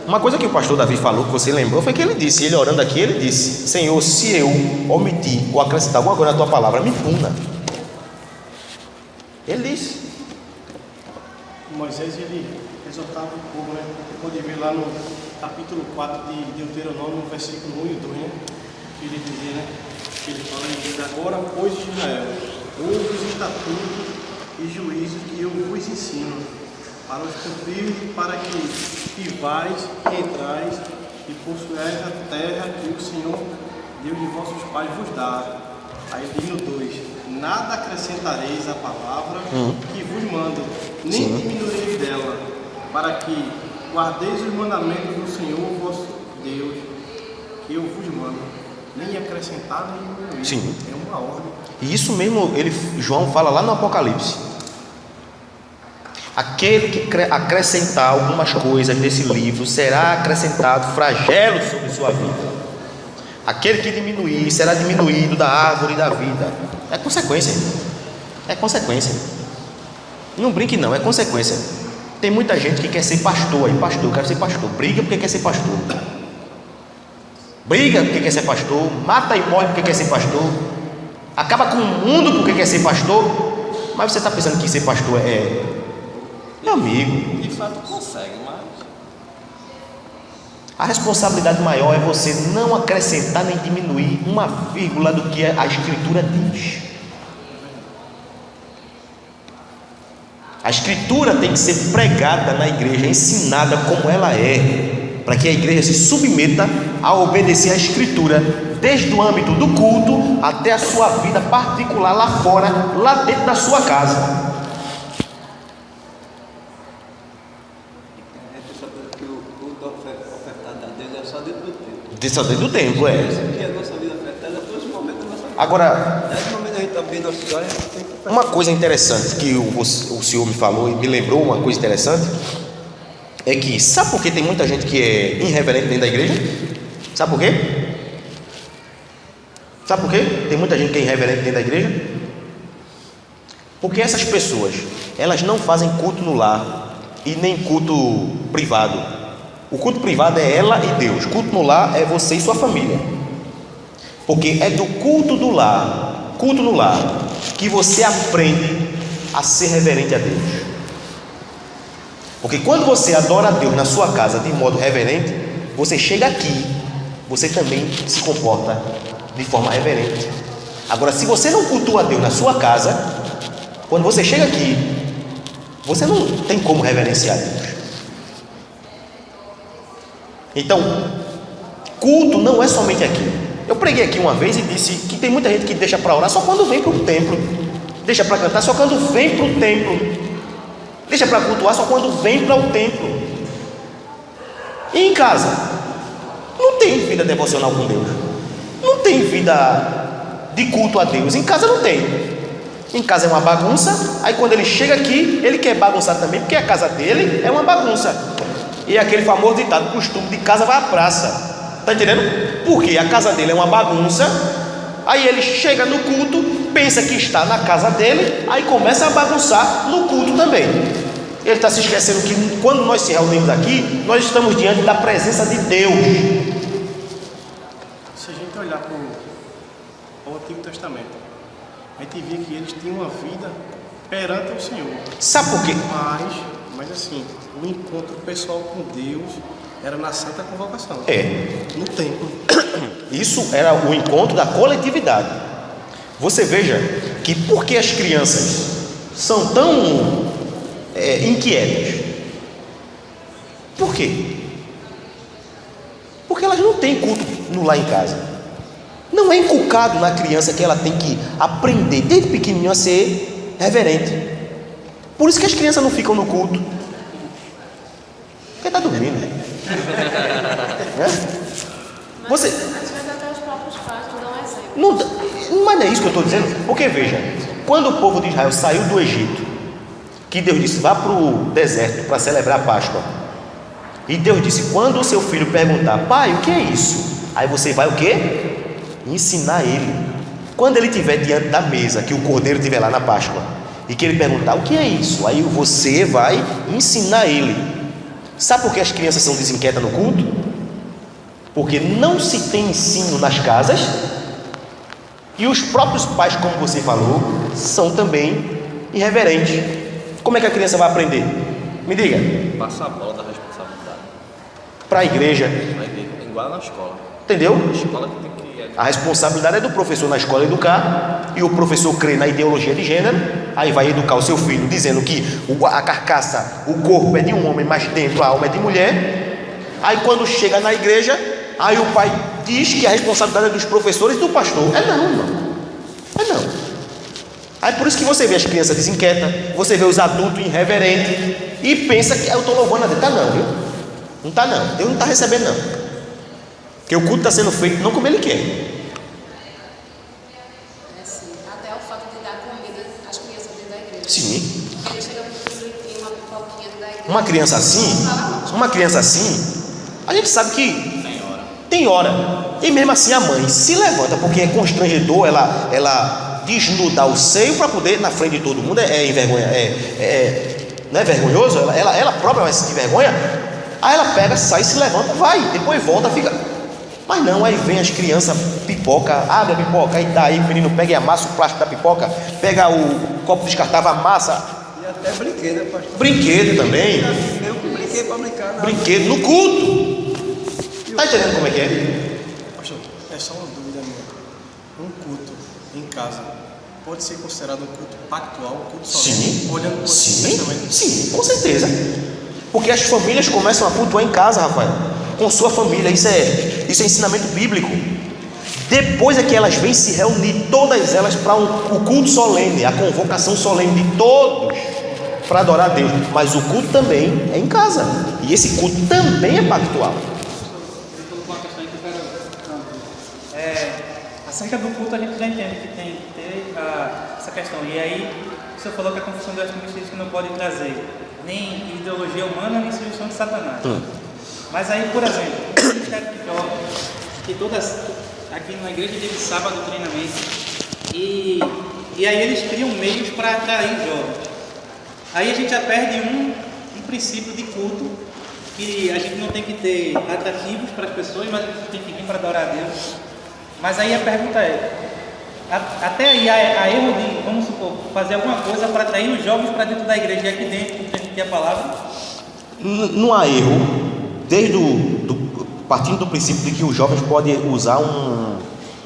Uma coisa que o pastor Davi falou, que você lembrou, foi que ele disse, ele orando aqui, ele disse: Senhor, se eu omitir ou acrescentar alguma coisa na tua palavra, me puna. Ele disse. Moisés ele exortava o povo, né? Você pode ver lá no capítulo 4 de Deuteronômio, no versículo 1 e 2, né? Que ele dizia, né? Que ele fala, ele diz: agora, pois, Israel, ouve os estatutos e juízos que eu vos ensino, para os cumprir, para que vais e entrais e possuais a terra que o Senhor, Deus de vossos pais, vos dá. Aí diz no 2: nada acrescentareis à palavra que vos mando, nem diminuireis dela, para que guardeis os mandamentos do Senhor vosso Deus, que eu vos mando. Nem acrescentar, nem diminuir. Sim. É uma ordem. E isso mesmo João fala lá no Apocalipse. Aquele que acrescentar algumas coisas nesse livro será acrescentado flagelo sobre sua vida. Aquele que diminuir será diminuído da árvore da vida. É consequência. É consequência. Não brinque não, é consequência. Tem muita gente que quer ser pastor aí. Pastor, quero ser pastor. Briga porque quer ser pastor. Briga porque quer ser pastor. Mata e morre porque quer ser pastor. Acaba com o mundo porque quer ser pastor. Mas você está pensando que ser pastor é... Meu amigo, De fato consegue, mas a responsabilidade maior é você não acrescentar nem diminuir uma vírgula do que a Escritura diz. A Escritura tem que ser pregada na igreja, ensinada como ela é, para que a igreja se submeta a obedecer à Escritura, desde o âmbito do culto até a sua vida particular lá fora, lá dentro da sua casa. Que o culto ofertado a Deus é só dentro do tempo. Só dentro do tempo, é. E a nossa vida ofertada é todos os momentos da nossa vida. Agora, Desde o momento que a gente está bem nossa história, a gente tem que ofertar. uma coisa interessante que o senhor me falou e me lembrou uma coisa interessante é que, sabe por que tem muita gente que é irreverente dentro da igreja? Sabe por quê? Sabe por quê? Tem muita gente que é irreverente dentro da igreja? Porque essas pessoas, elas não fazem culto no lar e nem culto privado. O culto privado é ela e Deus. Culto no lar é você e sua família. Porque é do culto do lar, culto no lar, que você aprende a ser reverente a Deus. Porque quando você adora a Deus na sua casa de modo reverente, você chega aqui, você também se comporta de forma reverente. Agora, se você não cultua a Deus na sua casa, quando você chega aqui, você não tem como reverenciar Deus. Então, culto não é somente aqui. Eu preguei aqui uma vez e disse que tem muita gente que deixa para orar só quando vem para o templo, deixa para cantar só quando vem para o templo, deixa para cultuar só quando vem para o templo. E em casa, não tem vida devocional com Deus, não tem vida de culto a Deus. Em casa não tem. Em casa é uma bagunça. Aí quando ele chega aqui, ele quer bagunçar também, porque a casa dele é uma bagunça. E aquele famoso ditado: costume de casa vai à praça. Está entendendo? Porque a casa dele é uma bagunça. Aí ele chega no culto, pensa que está na casa dele, aí começa a bagunçar no culto também. Ele está se esquecendo que quando nós se reunimos aqui, nós estamos diante da presença de Deus. Se a gente olhar para o Antigo Testamento, a gente vê que eles tinham uma vida perante o Senhor. Sabe por quê? Mas assim, o encontro pessoal com Deus era na Santa Convocação. No templo. Isso era o encontro da coletividade. Você veja que por que as crianças são tão inquietas? Por quê? Porque elas não têm culto no lar em casa. Não é inculcado na criança que ela tem que aprender desde pequenininho a ser reverente. Por isso que as crianças não ficam no culto. Porque está dormindo. Você... Às vezes até os próprios pais não dão exemplo. Mas não é isso que eu estou dizendo. Porque veja, quando o povo de Israel saiu do Egito, que Deus disse: vá para o deserto para celebrar a Páscoa, e Deus disse: quando o seu filho perguntar: pai, o que é isso? Aí você vai o quê? Ensinar ele. Quando ele estiver diante da mesa, que o cordeiro estiver lá na Páscoa, e que ele perguntar: o que é isso? Aí você vai ensinar ele. Sabe por que as crianças são desinquietas no culto? Porque não se tem ensino nas casas, e os próprios pais, como você falou, são também irreverentes. Como é que a criança vai aprender? Me diga. Passa a bola da responsabilidade. Para a igreja, Vai ver, é igual na escola. entendeu? A escola que tem que. A responsabilidade é do professor na escola educar, e o professor crê na ideologia de gênero, aí vai educar o seu filho dizendo que a carcaça, o corpo é de um homem, mas dentro a alma é de mulher. Aí quando chega na igreja, aí o pai diz que a responsabilidade é dos professores e do pastor. Não, irmão. Não. Aí por isso que você vê as crianças desinquietas, você vê os adultos irreverentes e pensa que eu estou louvando a Deus. Tá não, viu? Não tá não. Deus não está recebendo não. Porque o culto está sendo feito não como ele quer. É assim, até o fato de dar comida às crianças dentro da igreja. Sim. Porque ele chega pro filho e tem uma pipoquinha da igreja. Uma criança assim, a gente sabe que tem hora. E mesmo assim a mãe se levanta, porque é constrangedor ela desnudar o seio para poder, na frente de todo mundo, não é vergonhoso? Ela própria vai sentir vergonha. Aí ela pega, sai, se levanta, vai, depois volta, fica. Mas não, aí vem as crianças, pipoca, abre a pipoca, aí daí o menino pega e amassa o plástico da pipoca, pega o copo descartável, amassa. E até brinquedo, pastor. Brinquedo também. Eu brinquei para brincar, não. Brinquedo no culto. Tá entendendo como é que é? Pastor, é só uma dúvida minha. Um culto em casa pode ser considerado um culto pactual, um culto sozinho? Sim. Olhando para o Testamento? Sim, com certeza. Porque as famílias começam a cultuar em casa, Rafael, com sua família. Isso é ensinamento bíblico. Depois é que elas vêm se reunir, todas elas, para o culto solene, a convocação solene de todos para adorar a Deus. Mas o culto também é em casa, e esse culto também é pactual. Ele colocou uma questão aí que eu quero. Acerca do culto, a gente já entende que tem que ter essa questão. E aí, o senhor falou que a confissão das místicas que não pode trazer nem ideologia humana, nem sugestão de Satanás. Mas aí, por exemplo, o Ministério de Jovens, que todas aqui na igreja teve sábado treinamento, e aí eles criam meios para atrair jovens. Aí a gente já perde um princípio de culto, que a gente não tem que ter atrativos para as pessoas, mas a gente tem que vir para adorar a Deus. Mas aí a pergunta é, até aí há erro de, vamos supor, fazer alguma coisa para atrair os jovens para dentro da igreja, e aqui dentro tem a palavra? Não há erro, partindo do princípio de que os jovens podem usar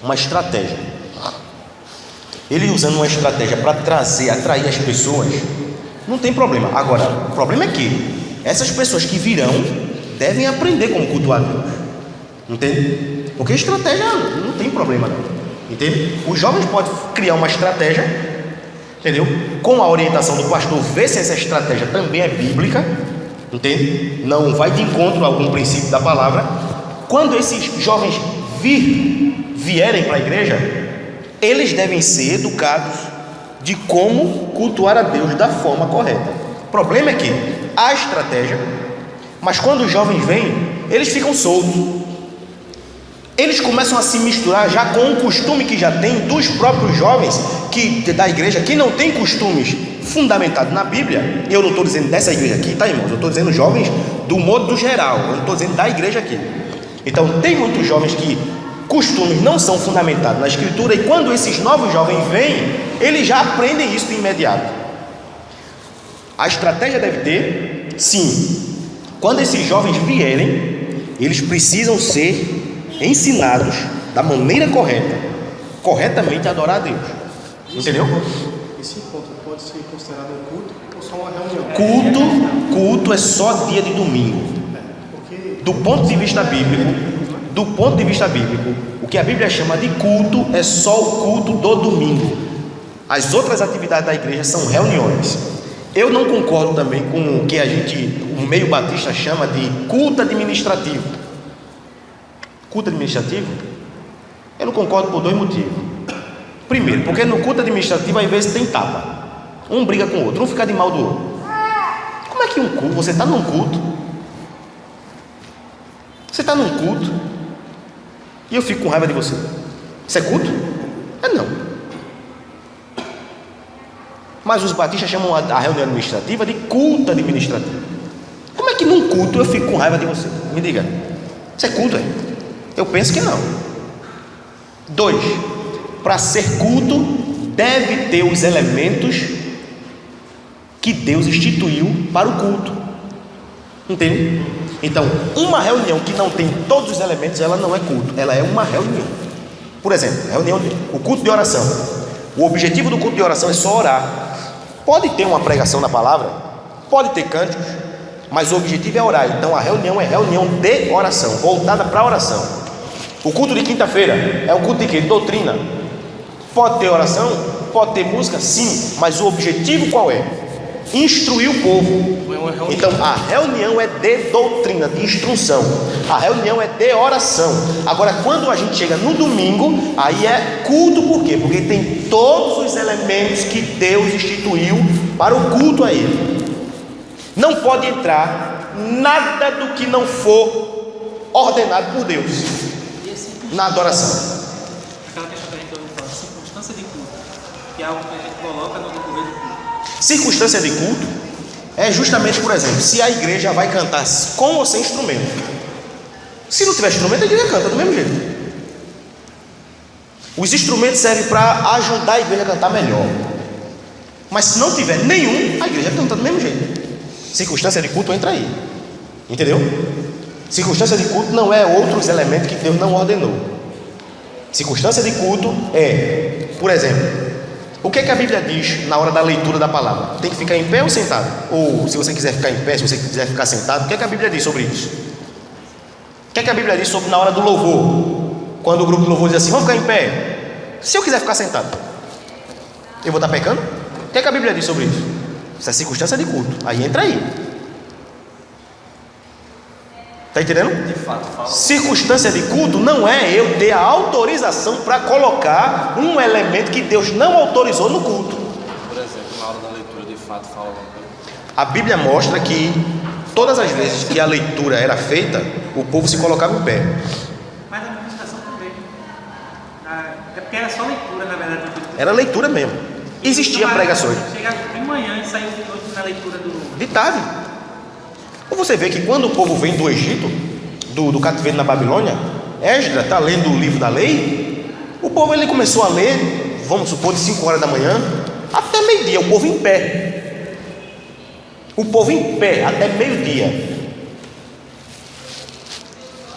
uma estratégia. Ele usando uma estratégia para atrair as pessoas, não tem problema. Agora, o problema é que essas pessoas que virão devem aprender como cultuar Deus. Entende? Porque estratégia não tem problema não. Entende? Os jovens podem criar uma estratégia, entendeu? Com a orientação do pastor, ver se essa estratégia também é bíblica, entende? Não vai de encontro a algum princípio da palavra. Quando esses jovens vierem para a igreja, eles devem ser educados de como cultuar a Deus da forma correta. O problema é que há estratégia, mas quando os jovens vêm, eles ficam soltos. Eles começam a se misturar já com o costume que já tem dos próprios jovens da igreja, que não tem costumes fundamentados na Bíblia. Eu não estou dizendo dessa igreja aqui, tá, irmãos? Eu estou dizendo jovens do modo geral, eu não estou dizendo da igreja aqui. Então tem muitos jovens que costumes não são fundamentados na Escritura, e quando esses novos jovens vêm, eles já aprendem isso de imediato. A estratégia deve ter, sim, quando esses jovens vierem, eles precisam ser ensinados da maneira corretamente a adorar a Deus. Entendeu? Esse encontro pode ser considerado um culto ou só uma reunião? Culto é só dia de domingo. Do ponto de vista bíblico, o que a Bíblia chama de culto é só o culto do domingo. As outras atividades da igreja são reuniões. Eu não concordo também com o que o meio batista chama de culto administrativo. Culto administrativo? Eu não concordo por dois motivos. Primeiro, porque no culto administrativo às vezes tem tapa. Um briga com o outro, um fica de mal do outro. Como é que um culto, você está num culto, e eu fico com raiva de você? Isso é culto? É não. Mas os batistas chamam a reunião administrativa de culto administrativo. Como é que num culto eu fico com raiva de você? Me diga. Isso é culto, é? Eu penso que não. 2. Para ser culto, deve ter os elementos que Deus instituiu para o culto. Entende? Então, uma reunião que não tem todos os elementos, ela não é culto, ela é uma reunião. Por exemplo, o culto de oração. O objetivo do culto de oração é só orar. Pode ter uma pregação da palavra, pode ter cânticos, mas o objetivo é orar. Então a reunião é reunião de oração, voltada para a oração. O culto de quinta-feira é um culto de quê? De doutrina. Pode ter oração, pode ter música, sim, mas o objetivo qual é? Instruir o povo. Então a reunião é de doutrina, de instrução. A reunião é de oração. Agora, quando a gente chega no domingo, aí é culto. Por quê? Porque tem todos os elementos que Deus instituiu para o culto a Ele. Não pode entrar nada do que não for ordenado por Deus na adoração. Aquela questão que a gente ouviu falar, circunstância de culto, que é algo que a gente coloca no decorrer do culto. Circunstância de culto é justamente, por exemplo, se a igreja vai cantar com ou sem instrumento. Se não tiver instrumento, a igreja canta do mesmo jeito. Os instrumentos servem para ajudar a igreja a cantar melhor. Mas se não tiver nenhum, a igreja canta do mesmo jeito. Circunstância de culto entra aí. Entendeu? Circunstância de culto não é outros elementos que Deus não ordenou. Circunstância de culto é, por exemplo, o que é que a Bíblia diz na hora da leitura da palavra? Tem que ficar em pé ou sentado? Ou se você quiser ficar em pé, se você quiser ficar sentado, o que é que a Bíblia diz sobre isso? O que é que a Bíblia diz sobre na hora do louvor? Quando o grupo de louvor diz assim, vamos ficar em pé. Se eu quiser ficar sentado, eu vou estar pecando? O que é que a Bíblia diz sobre isso? Isso é circunstância de culto. Aí entra aí. Está entendendo? De fato, fala. Circunstância de culto não é eu ter a autorização para colocar um elemento que Deus não autorizou no culto. Por exemplo, na hora da leitura, de fato, fala alguma coisa. A Bíblia mostra que todas as vezes que a leitura era feita, o povo se colocava em pé. Mas a ministração também. É porque era só leitura, na verdade. Era leitura mesmo. Existia pregações. Chegava de manhã e saía de noite na leitura do... De tarde. Ou você vê que quando o povo vem do Egito, do cativeiro na Babilônia, Esdras está lendo o livro da lei, o povo ele começou a ler, vamos supor, de 5 horas da manhã até meio-dia, o povo em pé. O povo em pé até meio-dia.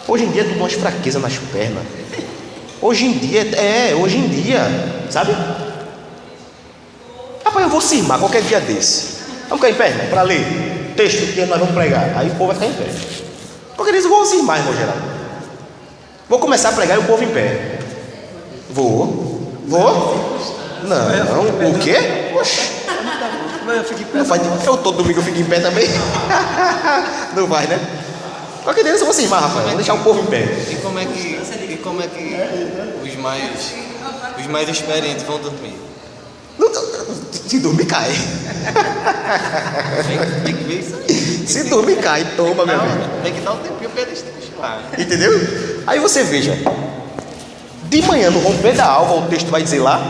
Hoje em dia tudo umas fraquezas nas pernas. Hoje em dia, sabe? Rapaz, eu vou cismar qualquer dia desse. Vamos ficar em pé, irmão, para ler texto que nós vamos pregar. Aí o povo vai ficar em pé. Qualquer dia eu vou cismar, irmão Geraldo. Vou começar a pregar e o povo em pé. Vou. Não, o quê? Não faz, eu todo domingo eu fico em pé também. Não vai, né? Qualquer dia eu vou cismar, Rafael. Vou deixar o povo em pé. E como é que os mais experientes vão dormir? Se dormir, cai. Tem que ver isso aí. Se dormir, cai. Toma, meu amigo. Tem que dar um tempinho para eles lá. Entendeu? Aí você veja. De manhã, no romper da alva, o texto vai dizer lá,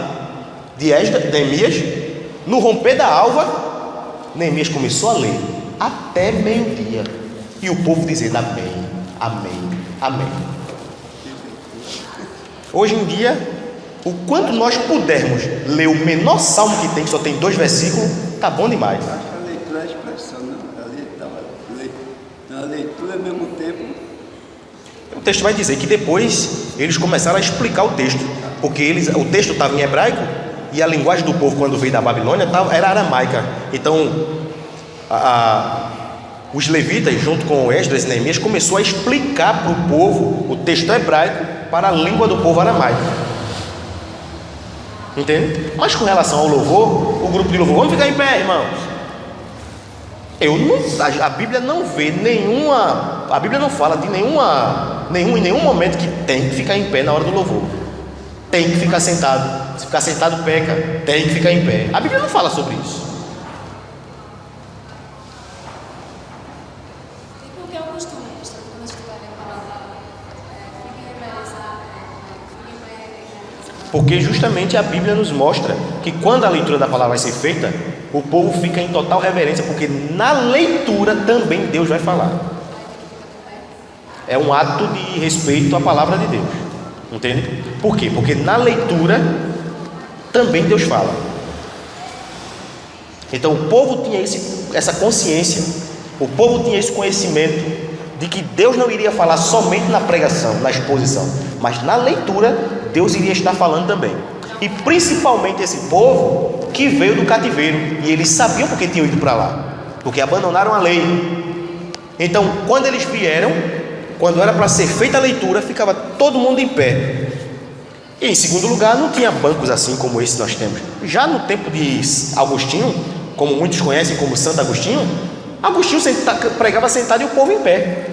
de Neemias, no romper da alva, Neemias começou a ler até meio-dia. E o povo dizendo amém, amém, amém. Hoje em dia, o quanto nós pudermos ler o menor salmo que tem, que só tem 2 versículos, tá bom demais. Acho que a leitura é a expressão, não? Na leitura, ao mesmo tempo, O texto vai dizer que depois eles começaram a explicar o texto, porque o texto estava em hebraico e a linguagem do povo quando veio da Babilônia era aramaica. Então os levitas, junto com Esdras e Neemias, começou a explicar para o povo o texto hebraico para a língua do povo aramaico. Entende? Mas com relação ao louvor, o grupo de louvor, vamos ficar em pé, irmãos. A Bíblia não vê nenhuma, a Bíblia não fala de em nenhum momento que tem que ficar em pé na hora do louvor. Tem que ficar sentado. Se ficar sentado, peca. Tem que ficar em pé. A Bíblia não fala sobre isso. E por que é o costume, pastor, quando estudarem a palavra, fiquem em pé, Porque justamente a Bíblia nos mostra que quando a leitura da palavra vai ser feita, o povo fica em total reverência, porque na leitura também Deus vai falar. É um ato de respeito à palavra de Deus. Entende? Por quê? Porque na leitura também Deus fala. Então o povo tinha essa consciência. O povo tinha esse conhecimento de que Deus não iria falar somente na pregação, na exposição, mas na leitura Deus iria estar falando também. E principalmente esse povo que veio do cativeiro, e eles sabiam porque tinham ido para lá, porque abandonaram a lei. Então, quando eles vieram, quando era para ser feita a leitura, ficava todo mundo em pé. E em segundo lugar, não tinha bancos assim como esse que nós temos. Já no tempo de Agostinho, como muitos conhecem como Santo Agostinho, Agostinho pregava sentado e o povo em pé.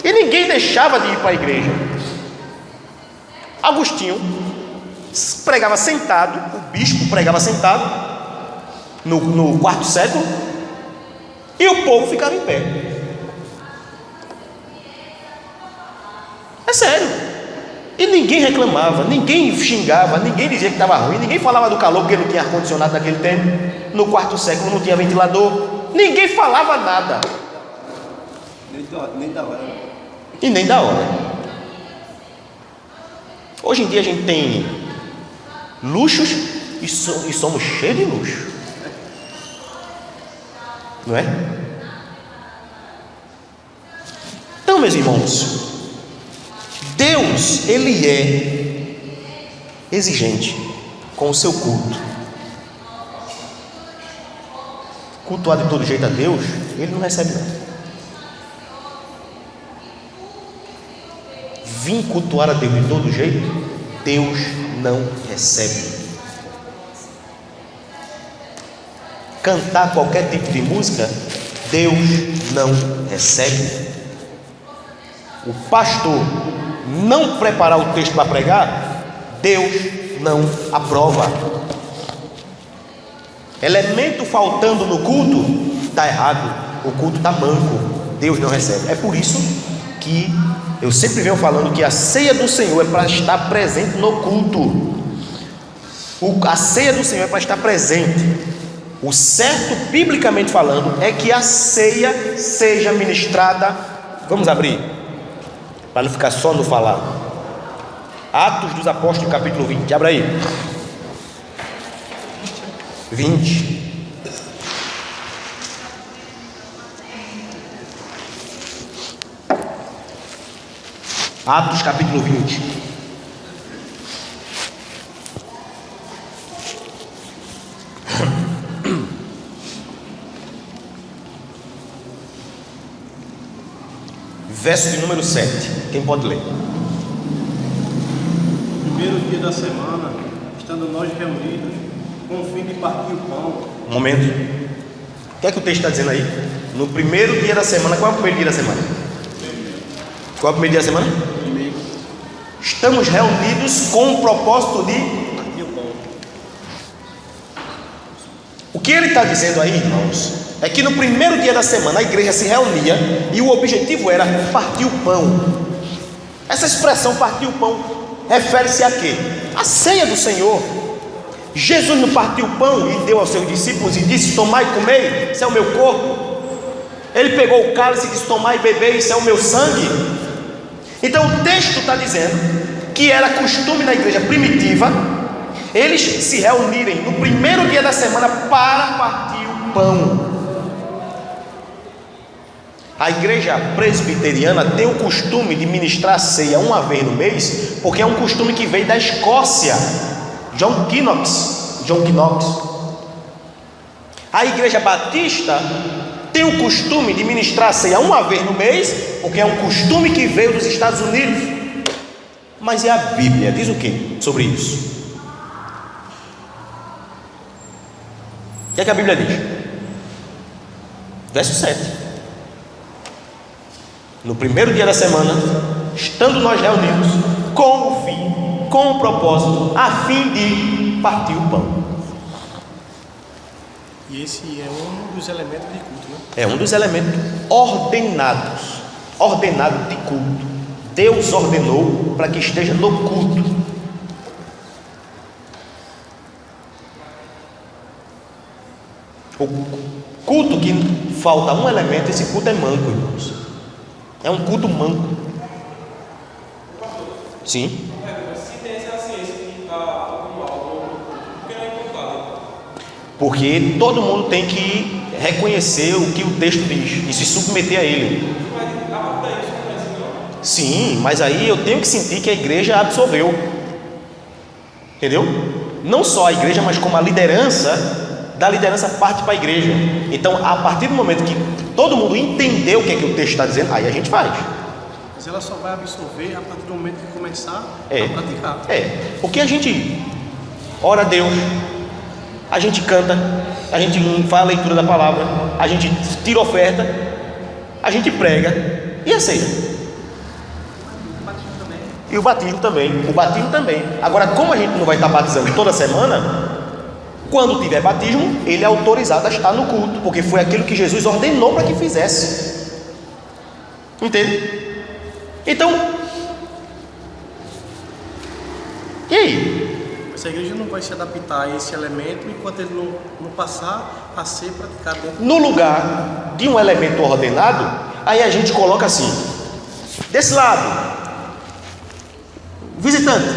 E ninguém deixava de ir para a igreja. Agostinho pregava sentado, o bispo pregava sentado no quarto século, e o povo ficava em pé. É sério. E ninguém reclamava, ninguém xingava, ninguém dizia que estava ruim, ninguém falava do calor porque não tinha ar-condicionado naquele tempo. No quarto século não tinha ventilador, ninguém falava nada. Nem da hora. E nem da hora. Hoje em dia a gente tem luxos e somos cheios de luxo, não é? Então, meus irmãos, Deus, Ele é exigente com o seu culto. Cultuar de todo jeito a Deus, Ele não recebe nada. Vim cultuar a Deus de todo jeito, Deus não recebe. Cantar qualquer tipo de música, Deus não recebe. O pastor não preparar o texto para pregar, Deus não aprova. Elemento faltando no culto, está errado, o culto está manco, Deus não recebe. É por isso que eu sempre venho falando que a ceia do Senhor é para estar presente no culto. A ceia do Senhor é para estar presente. O certo, biblicamente falando, é que a ceia seja ministrada. Vamos abrir, para não ficar só no falar. Atos dos Apóstolos, capítulo 20. Abra aí. 20. Atos capítulo 20. Verso de número 7. Quem pode ler? Primeiro dia da semana, estando nós reunidos, com o fim de partir o pão. Um momento. O que é que o texto está dizendo aí? No primeiro dia da semana. Qual é o primeiro dia da semana? Qual é o primeiro dia da semana? Estamos reunidos com o propósito de partir o pão. O que ele está dizendo aí, irmãos, é que no primeiro dia da semana a igreja se reunia e o objetivo era partir o pão. Essa expressão partir o pão refere-se a quê? A ceia do Senhor. Jesus não partiu o pão e deu aos seus discípulos e disse: tomai e comei, isso é o meu corpo. Ele pegou o cálice e disse: tomai e bebei, isso é o meu sangue. Então o texto está dizendo que era costume na igreja primitiva eles se reunirem no primeiro dia da semana para partir o pão. A igreja presbiteriana tem o costume de ministrar a ceia uma vez no mês, porque é um costume que veio da Escócia. John Knox. A igreja batista tem o costume de ministrar a ceia uma vez no mês, porque é um costume que veio dos Estados Unidos. Mas e a Bíblia? Diz o que sobre isso? O que é que a Bíblia diz? Verso 7. No primeiro dia da semana, estando nós reunidos, com o fim, com o propósito, a fim de partir o pão. E esse é um dos elementos de culto, né? É um dos elementos ordenado de culto. Deus ordenou para que esteja no culto. O culto que falta um elemento, esse culto é manco, irmãos. É um culto manco. Sim. porque todo mundo tem que reconhecer o que o texto diz e se submeter a ele. Sim, mas aí eu tenho que sentir que a igreja absorveu, entendeu? Não só a igreja, mas como a liderança, da liderança parte para a igreja. Então, a partir do momento que todo mundo entendeu o que é que o texto está dizendo, aí a gente faz. Mas ela só vai absorver a partir do momento que começar a praticar. Porque a gente ora a Deus, a gente canta, a gente faz a leitura da palavra, a gente tira oferta, a gente prega e aceita. E o batismo também. Agora, como a gente não vai estar batizando toda semana, quando tiver batismo, ele é autorizado a estar no culto, porque foi aquilo que Jesus ordenou para que fizesse. Entende? Então, e aí? Essa igreja não vai se adaptar a esse elemento enquanto ele não passar a ser praticado dentro. No lugar de um elemento ordenado, aí a gente coloca assim: desse lado, visitante,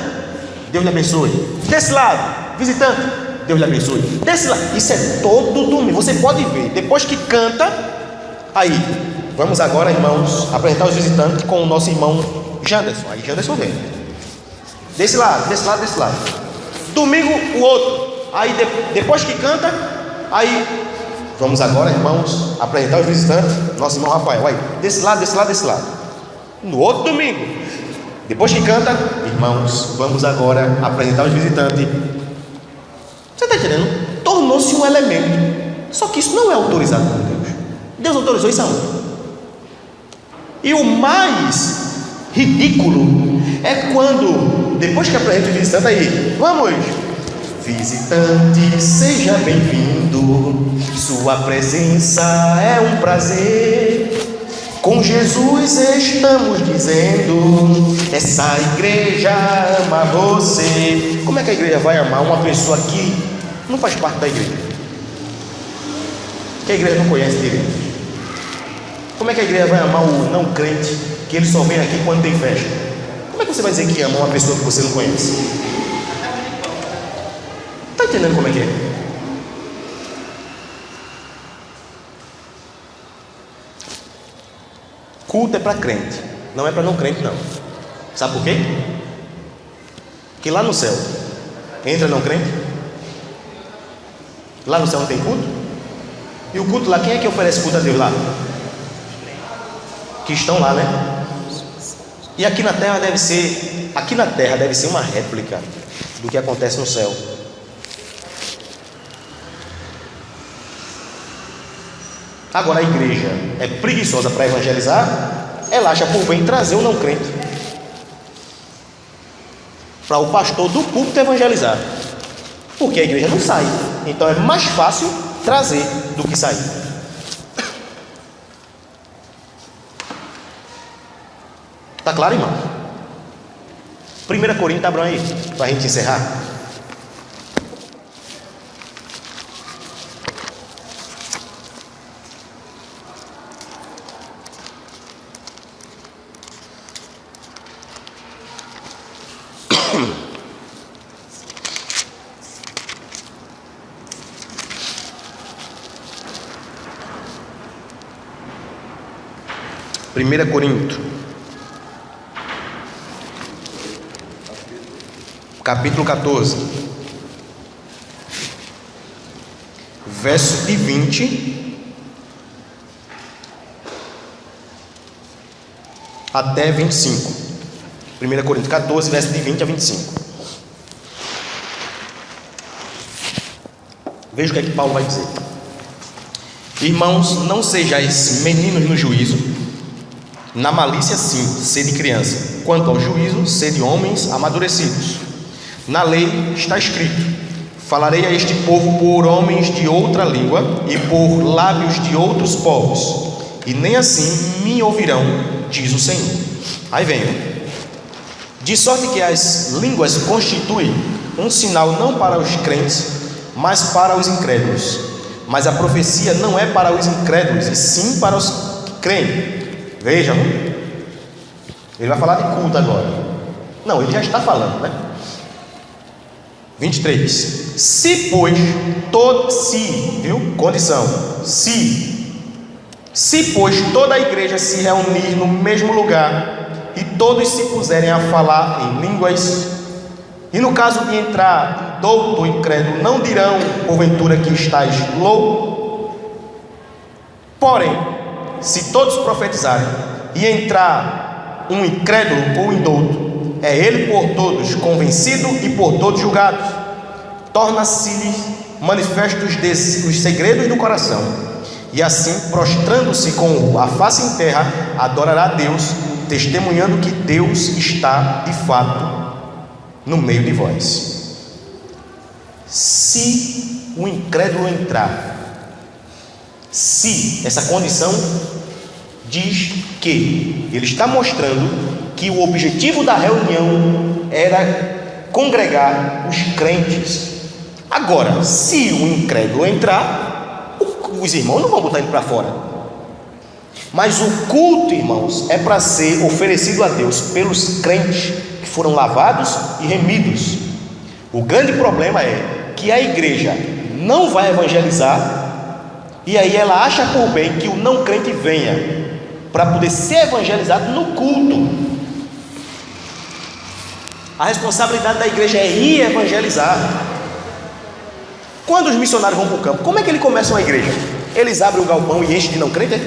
Deus lhe abençoe. Desse lado, visitante, Deus lhe abençoe. Desse lado, isso é todo domingo. Você pode ver, depois que canta, aí, vamos agora, irmãos, apresentar os visitantes com o nosso irmão Janderson. Aí Janderson vem. Desse lado, desse lado, desse lado. Domingo, o outro. Aí, depois que canta, aí, vamos agora, irmãos, apresentar os visitantes, nosso irmão Rafael. Aí, desse lado, desse lado, desse lado. No outro domingo, depois que canta, irmãos, vamos agora apresentar os visitantes. Você está entendendo? Tornou-se um elemento. Só que isso não é autorizado por Deus. Deus autorizou isso aonde? E o mais ridículo é quando, depois que apresenta os visitantes, aí, vamos, visitante, seja bem-vindo. Sua presença é um prazer. Com Jesus estamos dizendo, essa igreja ama você. Como é que a igreja vai amar uma pessoa que não faz parte da igreja? Que a igreja não conhece direito? Como é que a igreja vai amar o não crente, que ele só vem aqui quando tem festa? Como é que você vai dizer que ama uma pessoa que você não conhece? Está entendendo como é que é? Culto é para crente, não é para não crente não. Sabe por quê? Que lá no céu entra não crente. Lá no céu não tem culto. E o culto lá, quem é que oferece culto a Deus lá? Que estão lá, né? E aqui na terra deve ser uma réplica do que acontece no céu. Agora a igreja é preguiçosa para evangelizar, ela acha por bem trazer o não crente para o pastor do púlpito evangelizar, porque a igreja não sai, então é mais fácil trazer do que sair. Tá claro, irmão? 1 Coríntios, abram aí para a gente encerrar. Primeira Coríntios, capítulo 14, verso de 20 até 25. 1 Coríntios 14, verso de 20 a 25. Veja o que é que Paulo vai dizer. Irmãos, não sejais meninos no juízo. Na malícia sim, sede criança. Quanto ao juízo, sede homens amadurecidos. Na lei está escrito: falarei a este povo por homens de outra língua e por lábios de outros povos, e nem assim me ouvirão, diz o Senhor. Aí vem: de sorte que as línguas constituem um sinal não para os crentes, mas para os incrédulos. Mas a profecia não é para os incrédulos, e sim para os que creem. Vejam, ele vai falar de culto agora. Não, ele já está falando, né? 23. Se pois toda a igreja se reunir no mesmo lugar e todos se puserem a falar em línguas, e no caso de entrar indouto ou incrédulo, não dirão porventura que estáis louco? Porém, se todos profetizarem e entrar um incrédulo ou indouto, é ele por todos convencido e por todos julgado. Torna-se-lhe manifestos os segredos do coração, e assim, prostrando-se com a face em terra, adorará a Deus, testemunhando que Deus está de fato no meio de vós. Se o incrédulo entrar, se essa condição diz que ele está mostrando que o objetivo da reunião era congregar os crentes. Agora, se o incrédulo entrar, os irmãos não vão botar ele para fora. Mas o culto, irmãos, é para ser oferecido a Deus pelos crentes que foram lavados e remidos. O grande problema é que a igreja não vai evangelizar, e aí ela acha por bem que o não crente venha para poder ser evangelizado no culto. A responsabilidade da igreja é ir evangelizar. Quando os missionários vão para o campo, como é que eles começam a igreja? Eles abrem o galpão e enchem de não crente?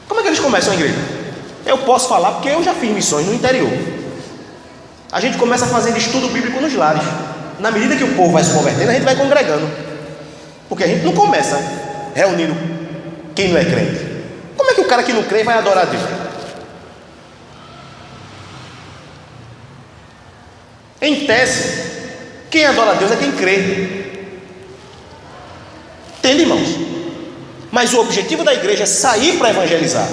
Como é que eles começam a igreja? Eu posso falar porque eu já fiz missões no interior. A gente começa fazendo estudo bíblico nos lares. Na medida que o povo vai se convertendo, a gente vai congregando. Porque a gente não começa reunindo quem não é crente. Como é que o cara que não crê vai adorar a Deus? Em tese, quem adora a Deus é quem crê. Entende, irmãos? Mas o objetivo da igreja é sair para evangelizar,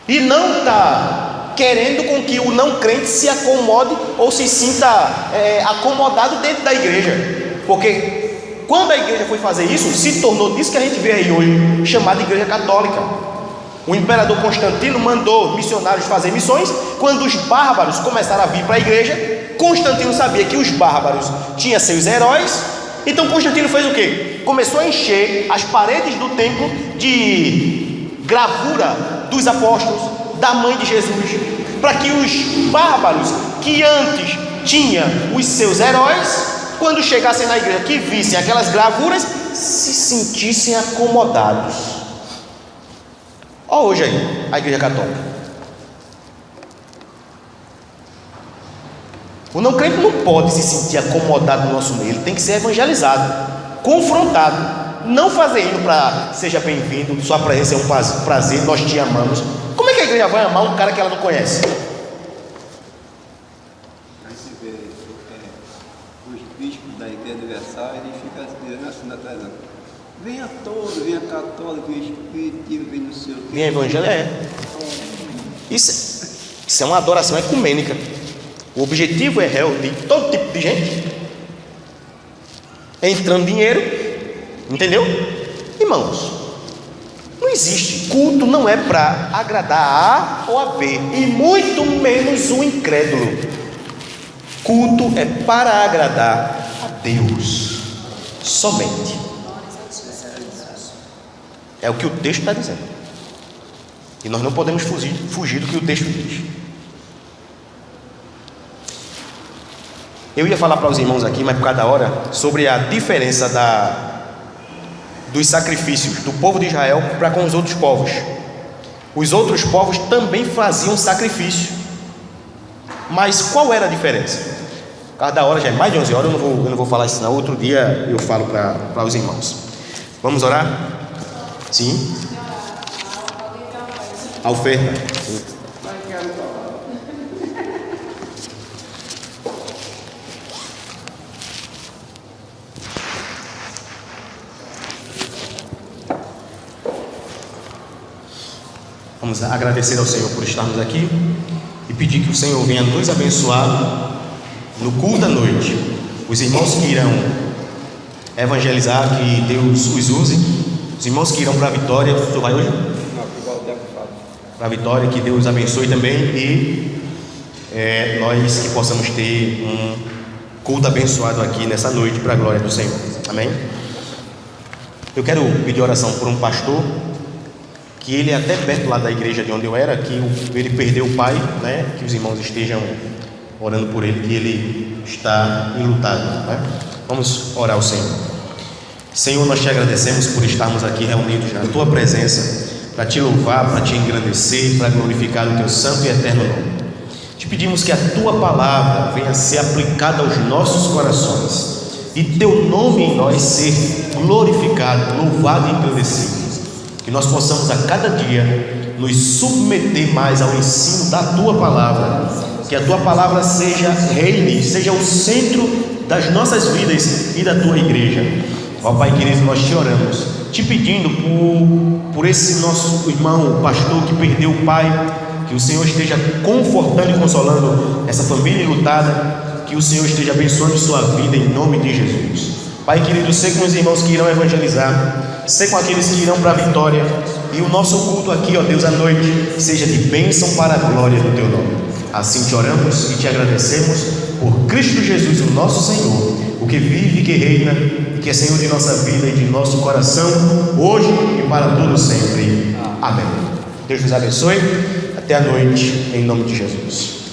e não está querendo com que o não crente se acomode ou se sinta acomodado dentro da igreja. Porque quando a igreja foi fazer isso, se tornou disso que a gente vê aí hoje, chamada igreja católica. O imperador Constantino mandou missionários fazer missões. Quando os bárbaros começaram a vir para a igreja, Constantino sabia que os bárbaros tinham seus heróis. Então Constantino fez o quê? Começou a encher as paredes do templo de gravura dos apóstolos, da mãe de Jesus, para que os bárbaros que antes tinham os seus heróis, quando chegassem na igreja, que vissem aquelas gravuras, se sentissem acomodados. Olha hoje aí a igreja católica. O não crente não pode se sentir acomodado no nosso meio. Ele tem que ser evangelizado, confrontado. Não fazer isso para seja bem-vindo, sua presença é um prazer, nós te amamos. Como é que a igreja vai amar um cara que ela não conhece? Aí se vê os bispos da igreja adversária, eles ficam dizendo assim na televisão: venha todo, venha católico, venha espírito, venha no seu. Venha evangélico. Isso é uma adoração ecumênica. O objetivo é reunir todo tipo de gente, entrando dinheiro, entendeu? Irmãos, não existe. Culto não é para agradar A ou a B, e muito menos o incrédulo. Culto é para agradar a Deus somente. É o que o texto está dizendo, e nós não podemos fugir do que o texto diz. Eu ia falar para os irmãos aqui, mas por causa da hora, sobre a diferença dos sacrifícios do povo de Israel para com os outros povos. Os outros povos também faziam sacrifício, mas qual era a diferença? Por causa da hora, já é mais de 11 horas, eu não vou falar isso, não. Outro dia eu falo para os irmãos. Vamos orar? Sim? A oferta. Sim. Vamos agradecer ao Senhor por estarmos aqui e pedir que o Senhor venha nos abençoar no culto da noite. Os irmãos que irão evangelizar, que Deus os use. Os irmãos que irão para a Vitória, o senhor vai hoje? Para a Vitória, que Deus abençoe também, e nós que possamos ter culto abençoado aqui nessa noite para a glória do Senhor. Amém? Eu quero pedir oração por um pastor que ele é até perto lá da igreja de onde eu era, que ele perdeu o pai, né? Que os irmãos estejam orando por ele, que ele está enlutado, né? Vamos orar ao Senhor. Senhor, nós te agradecemos por estarmos aqui reunidos na tua presença, para te louvar, para te engrandecer, para glorificar o teu santo e eterno nome. Te pedimos que a tua palavra venha a ser aplicada aos nossos corações e teu nome em nós ser glorificado, louvado e engrandecido. Que nós possamos a cada dia nos submeter mais ao ensino da tua palavra, que a tua palavra seja reine, seja o centro das nossas vidas e da tua igreja. Ó Pai querido, nós te oramos, te pedindo por esse nosso irmão, o pastor que perdeu o pai, que o Senhor esteja confortando e consolando essa família enlutada, que o Senhor esteja abençoando sua vida em nome de Jesus. Pai querido, sei com os irmãos que irão evangelizar, sei com aqueles que irão para a vitória, e o nosso culto aqui, ó Deus, à noite, seja de bênção para a glória do teu nome. Assim te oramos e te agradecemos por Cristo Jesus, o nosso Senhor, o que vive e que reina e que é Senhor de nossa vida e de nosso coração, hoje e para todo sempre. Amém. Deus nos abençoe. Até a noite, em nome de Jesus.